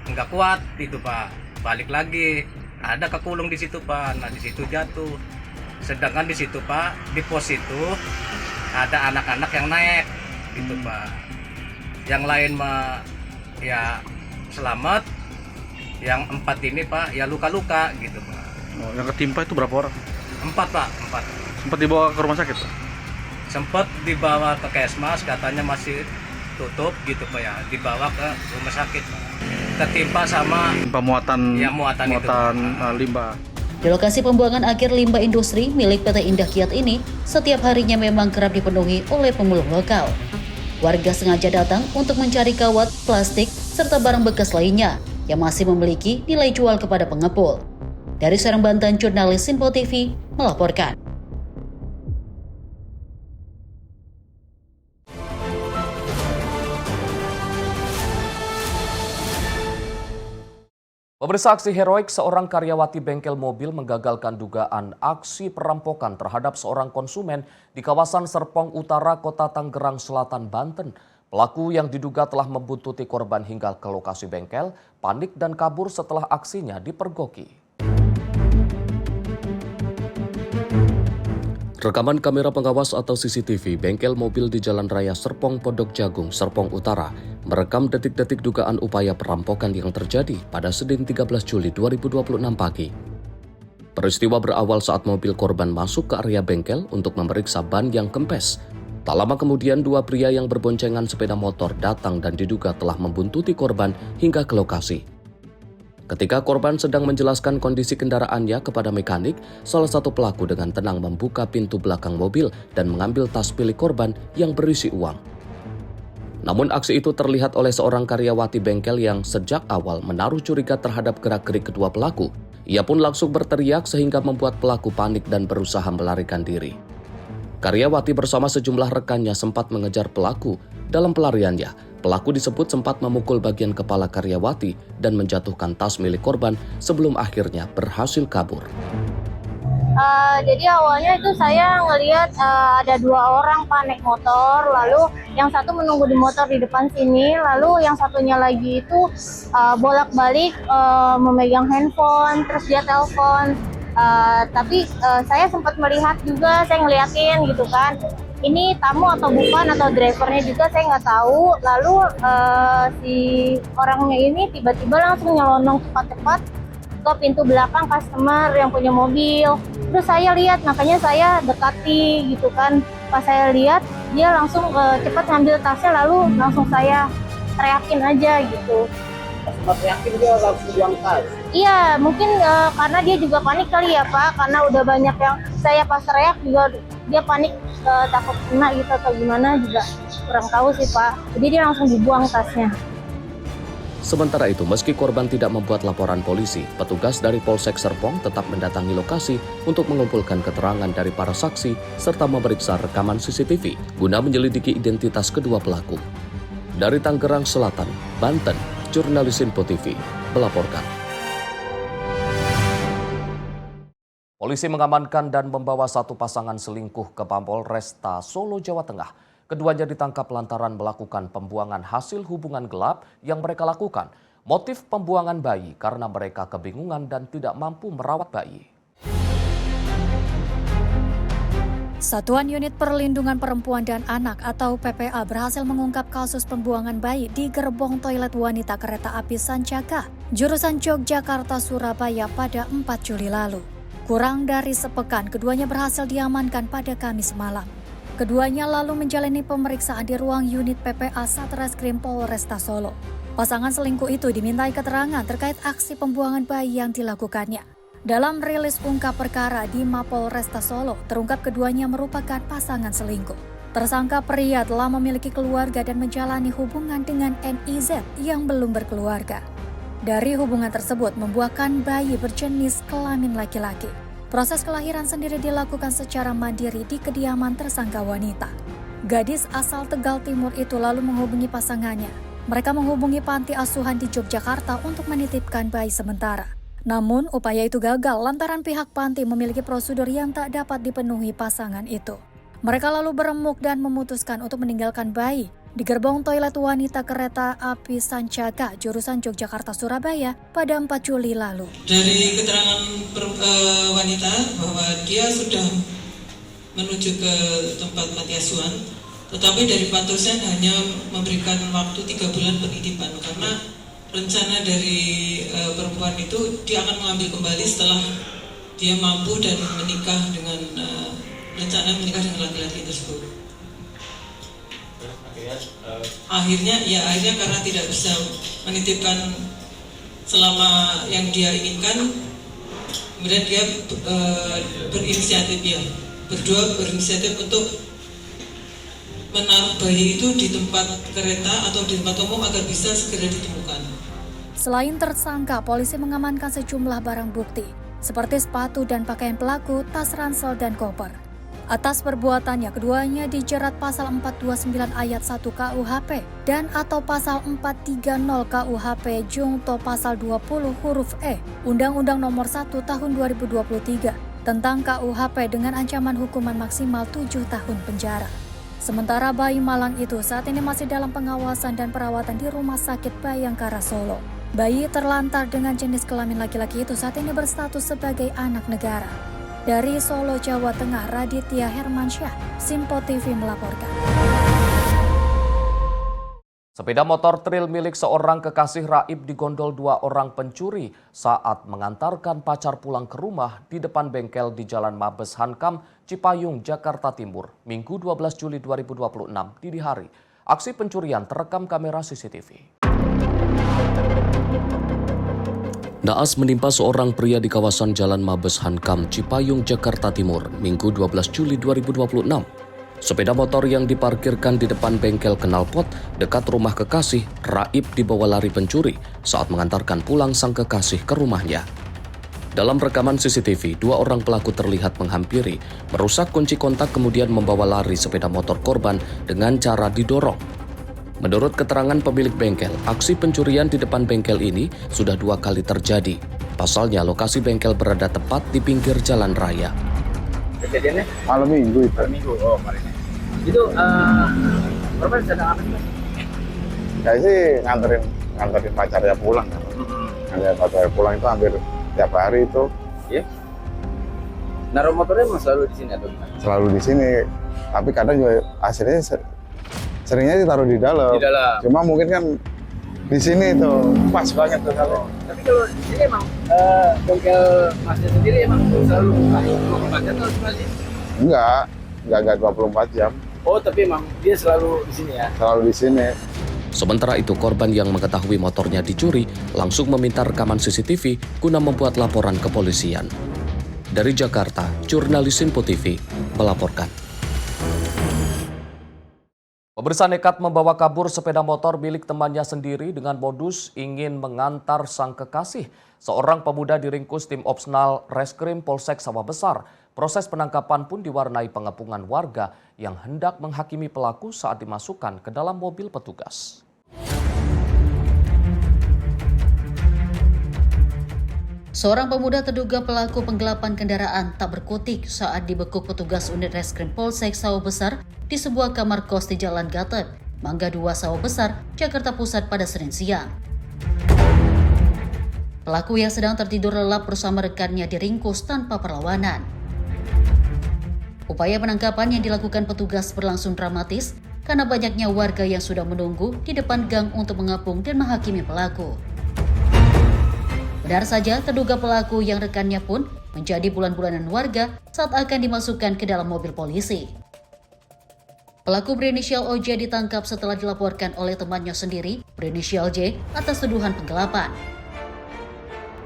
nggak kuat itu Pak, balik lagi ada kekulung di situ Pak. Nah di situ jatuh. Sedangkan di situ Pak, di pos itu ada anak-anak yang naik gitu Pak. Yang lain mah ya selamat, yang 4 ini Pak ya luka-luka gitu Pak. Oh, yang ketimpa itu berapa orang? 4 Pak, 4. Sempat dibawa ke rumah sakit Pak? Sempat dibawa ke Kesmas, katanya masih tutup gitu Pak ya, dibawa ke rumah sakit Pak. Ketimpa sama muatan limbah. Di lokasi pembuangan akhir limbah industri milik PT Indah Kiat ini, setiap harinya memang kerap dipenuhi oleh pemulung lokal. Warga sengaja datang untuk mencari kawat, plastik, serta barang bekas lainnya yang masih memiliki nilai jual kepada pengepul. Dari Serang, Banten, jurnalis Sinpo TV melaporkan. Pemirsa, aksi heroik seorang karyawati bengkel mobil menggagalkan dugaan aksi perampokan terhadap seorang konsumen di kawasan Serpong Utara, Kota Tangerang Selatan, Banten. Pelaku yang diduga telah membuntuti korban hingga ke lokasi bengkel, panik dan kabur setelah aksinya dipergoki. Rekaman kamera pengawas atau CCTV bengkel mobil di Jalan Raya Serpong Pondok Jagung, Serpong Utara merekam detik-detik dugaan upaya perampokan yang terjadi pada Senin 13 Juli 2026 pagi. Peristiwa berawal saat mobil korban masuk ke area bengkel untuk memeriksa ban yang kempes. Tak lama kemudian dua pria yang berboncengan sepeda motor datang dan diduga telah membuntuti korban hingga ke lokasi. Ketika korban sedang menjelaskan kondisi kendaraannya kepada mekanik, salah satu pelaku dengan tenang membuka pintu belakang mobil dan mengambil tas milik korban yang berisi uang. Namun aksi itu terlihat oleh seorang karyawati bengkel yang sejak awal menaruh curiga terhadap gerak-gerik kedua pelaku. Ia pun langsung berteriak sehingga membuat pelaku panik dan berusaha melarikan diri. Karyawati bersama sejumlah rekannya sempat mengejar pelaku. Dalam pelariannya, pelaku disebut sempat memukul bagian kepala karyawati dan menjatuhkan tas milik korban sebelum akhirnya berhasil kabur. Jadi awalnya itu saya ngelihat ada dua orang naik motor, lalu yang satu menunggu di motor di depan sini, lalu yang satunya lagi itu bolak-balik memegang handphone, terus dia telepon. Tapi saya sempat melihat juga, saya ngeliatin gitu kan, ini tamu atau bukan, atau drivernya juga saya nggak tahu. Lalu si orangnya ini tiba-tiba langsung nyelonong cepat-cepat ke pintu belakang customer yang punya mobil. Terus saya lihat, makanya saya dekati gitu kan. Pas saya lihat, dia langsung cepat ngambil tasnya, lalu langsung saya teriakin aja gitu. Teriakin dia langsung buang tas? Iya, mungkin karena dia juga panik kali ya Pak, karena udah banyak yang saya pas teriak juga dia panik, takut kena gitu atau gimana juga kurang tahu sih Pak. Jadi dia langsung dibuang tasnya. Sementara itu, meski korban tidak membuat laporan polisi, petugas dari Polsek Serpong tetap mendatangi lokasi untuk mengumpulkan keterangan dari para saksi serta memeriksa rekaman CCTV guna menyelidiki identitas kedua pelaku. Dari Tangerang Selatan, Banten, jurnalis Info TV melaporkan. Polisi mengamankan dan membawa satu pasangan selingkuh ke Mapolresta Solo, Jawa Tengah. Keduanya ditangkap lantaran melakukan pembuangan hasil hubungan gelap yang mereka lakukan. Motif pembuangan bayi karena mereka kebingungan dan tidak mampu merawat bayi. Satuan Unit Perlindungan Perempuan dan Anak atau PPA berhasil mengungkap kasus pembuangan bayi di gerbong toilet wanita kereta api Sancaka, jurusan Yogyakarta Surabaya pada 4 Juli lalu. Kurang dari sepekan, keduanya berhasil diamankan pada Kamis malam. Keduanya lalu menjalani pemeriksaan di ruang unit PPA Satreskrim Polresta Solo. Pasangan selingkuh itu dimintai keterangan terkait aksi pembuangan bayi yang dilakukannya. Dalam rilis ungkap perkara di Mapolresta Solo, terungkap keduanya merupakan pasangan selingkuh. Tersangka pria telah memiliki keluarga dan menjalani hubungan dengan NIZ yang belum berkeluarga. Dari hubungan tersebut membuahkan bayi berjenis kelamin laki-laki. Proses kelahiran sendiri dilakukan secara mandiri di kediaman tersangka wanita. Gadis asal Tegal Timur itu lalu menghubungi pasangannya. Mereka menghubungi panti asuhan di Yogyakarta untuk menitipkan bayi sementara. Namun, upaya itu gagal lantaran pihak panti memiliki prosedur yang tak dapat dipenuhi pasangan itu. Mereka lalu beremuk dan memutuskan untuk meninggalkan bayi di gerbong toilet wanita kereta api Sancaka, jurusan Yogyakarta Surabaya pada 4 Juli lalu. Dari keterangan wanita bahwa dia sudah menuju ke tempat panti asuhan, tetapi dari pantusan hanya memberikan waktu 3 bulan penitipan karena rencana dari perempuan itu dia akan mengambil kembali setelah dia mampu dan menikah dengan rencana menikah dengan laki-laki tersebut. Akhirnya karena tidak bisa menitipkan selama yang dia inginkan, kemudian dia berdua berinisiatif untuk menaruh bayi itu di tempat kereta atau di tempat umum agar bisa segera ditemukan. Selain tersangka, polisi mengamankan sejumlah barang bukti seperti sepatu dan pakaian pelaku, tas ransel dan koper. Atas perbuatannya, keduanya dijerat pasal 429 ayat 1 KUHP dan atau pasal 430 KUHP jungto pasal 20 huruf E Undang-Undang Nomor 1 Tahun 2023 tentang KUHP dengan ancaman hukuman maksimal 7 tahun penjara. Sementara bayi malang itu saat ini masih dalam pengawasan dan perawatan di Rumah Sakit Bayangkara Solo. Bayi terlantar dengan jenis kelamin laki-laki itu saat ini berstatus sebagai anak negara. Dari Solo, Jawa Tengah, Raditya Hermansyah, Simpo TV melaporkan. Sepeda motor trail milik seorang kekasih raib digondol 2 orang pencuri saat mengantarkan pacar pulang ke rumah di depan bengkel di Jalan Mabes Hankam, Cipayung, Jakarta Timur, Minggu 12 Juli 2026 dini hari. Aksi pencurian terekam kamera CCTV. Naas menimpa seorang pria di kawasan Jalan Mabes Hankam, Cipayung, Jakarta Timur, Minggu 12 Juli 2026. Sepeda motor yang diparkirkan di depan bengkel knalpot dekat rumah kekasih raib dibawa lari pencuri saat mengantarkan pulang sang kekasih ke rumahnya. Dalam rekaman CCTV, 2 orang pelaku terlihat menghampiri, merusak kunci kontak kemudian membawa lari sepeda motor korban dengan cara didorong. Menurut keterangan pemilik bengkel, aksi pencurian di depan bengkel ini sudah 2 kali terjadi. Pasalnya, lokasi bengkel berada tepat di pinggir jalan raya. Kejadiannya? Malam minggu itu. Malam minggu, kemarin. Itu korban sedang apa sih, Mas? Saya sih nganterin pacarnya pulang. Nganterin pacarnya pulang itu hampir tiap hari itu. Iya? Naruh motornya emang selalu di sini atau gimana? Selalu di sini. Tapi kadang juga hasilnya seringnya ditaruh di dalam. Di dalam. Cuma mungkin kan di sini tuh pas banget tuh kalau. Tapi kalau di sini emang bengkel Masnya sendiri emang selalu buka 24 jam atau gimana sih? Enggak 24 jam. Oh, tapi emang dia selalu di sini ya? Selalu di sini. Sementara itu, korban yang mengetahui motornya dicuri langsung meminta rekaman CCTV guna membuat laporan kepolisian. Dari Jakarta, jurnalis Simpo TV melaporkan. Pemirsa nekat membawa kabur sepeda motor milik temannya sendiri dengan modus ingin mengantar sang kekasih. Seorang pemuda diringkus tim Opsnal Reskrim Polsek Sawah Besar. Proses penangkapan pun diwarnai pengepungan warga yang hendak menghakimi pelaku saat dimasukkan ke dalam mobil petugas. Seorang pemuda terduga pelaku penggelapan kendaraan tak berkutik saat dibekuk petugas unit Reskrim Polsek Sawah Besar di sebuah kamar kos di Jalan Gatot, Mangga 2 Sawah Besar, Jakarta Pusat pada Senin siang. Pelaku yang sedang tertidur lelap bersama rekannya diringkus tanpa perlawanan. Upaya penangkapan yang dilakukan petugas berlangsung dramatis karena banyaknya warga yang sudah menunggu di depan gang untuk mengepung dan menghakimi pelaku. Benar saja, terduga pelaku yang rekannya pun menjadi bulan-bulanan warga saat akan dimasukkan ke dalam mobil polisi. Pelaku berinisial OJ ditangkap setelah dilaporkan oleh temannya sendiri, berinisial J, atas tuduhan penggelapan.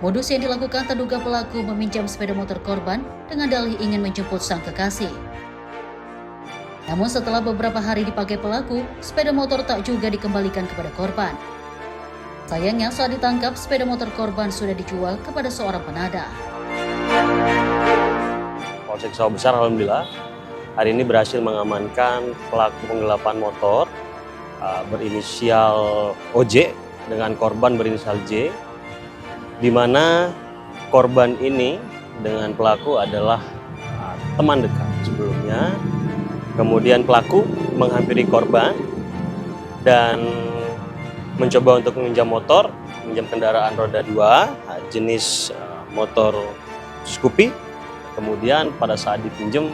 Modus yang dilakukan terduga pelaku meminjam sepeda motor korban dengan dalih ingin menjemput sang kekasih. Namun setelah beberapa hari dipakai pelaku, sepeda motor tak juga dikembalikan kepada korban. Sayangnya saat ditangkap, sepeda motor korban sudah dijual kepada seorang penadah. Polsek Sawah Besar alhamdulillah hari ini berhasil mengamankan pelaku penggelapan motor berinisial OJ dengan korban berinisial J, di mana korban ini dengan pelaku adalah teman dekat sebelumnya. Kemudian pelaku menghampiri korban dan mencoba untuk meminjam kendaraan roda 2 jenis motor Scoopy. Kemudian pada saat dipinjam,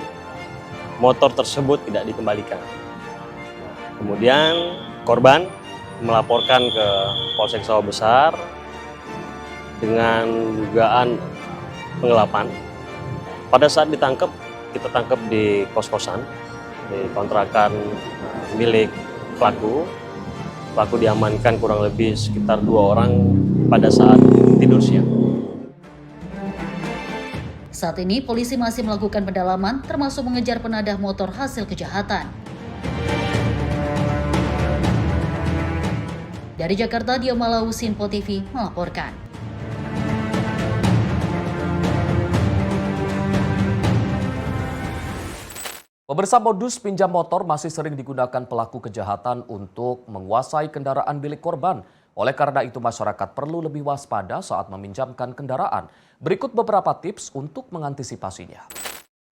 motor tersebut tidak dikembalikan. Kemudian korban melaporkan ke Polsek Sawah Besar dengan dugaan penggelapan. Pada saat ditangkap, kita tangkap di kos-kosan, di kontrakan milik pelaku. Pelaku diamankan kurang lebih sekitar 2 orang pada saat tidur siang. Saat ini polisi masih melakukan pendalaman termasuk mengejar penadah motor hasil kejahatan. Dari Jakarta, Dio Malau, Simpo TV melaporkan. Pemirsa, modus pinjam motor masih sering digunakan pelaku kejahatan untuk menguasai kendaraan milik korban. Oleh karena itu, masyarakat perlu lebih waspada saat meminjamkan kendaraan. Berikut beberapa tips untuk mengantisipasinya.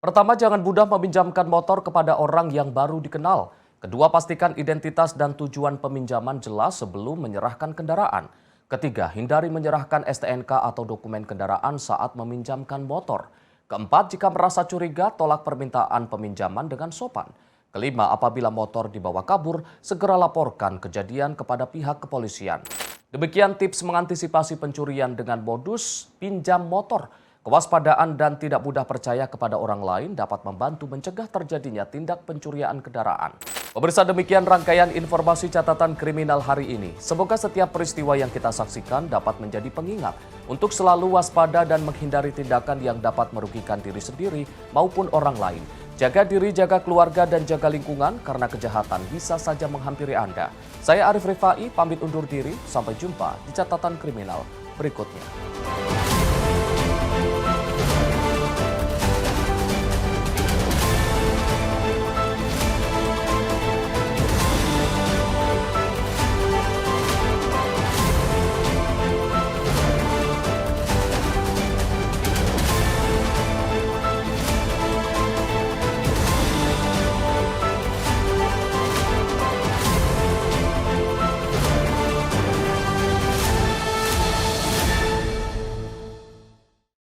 Pertama, jangan mudah meminjamkan motor kepada orang yang baru dikenal. Kedua, pastikan identitas dan tujuan peminjaman jelas sebelum menyerahkan kendaraan. Ketiga, hindari menyerahkan STNK atau dokumen kendaraan saat meminjamkan motor. Keempat, jika merasa curiga, tolak permintaan peminjaman dengan sopan. Kelima, apabila motor dibawa kabur, segera laporkan kejadian kepada pihak kepolisian. Demikian tips mengantisipasi pencurian dengan modus pinjam motor. Kewaspadaan dan tidak mudah percaya kepada orang lain dapat membantu mencegah terjadinya tindak pencurian kendaraan. Pemirsa, demikian rangkaian informasi catatan kriminal hari ini. Semoga setiap peristiwa yang kita saksikan dapat menjadi pengingat untuk selalu waspada dan menghindari tindakan yang dapat merugikan diri sendiri maupun orang lain. Jaga diri, jaga keluarga, dan jaga lingkungan karena kejahatan bisa saja menghampiri Anda. Saya Arif Rifai, pamit undur diri. Sampai jumpa di catatan kriminal berikutnya.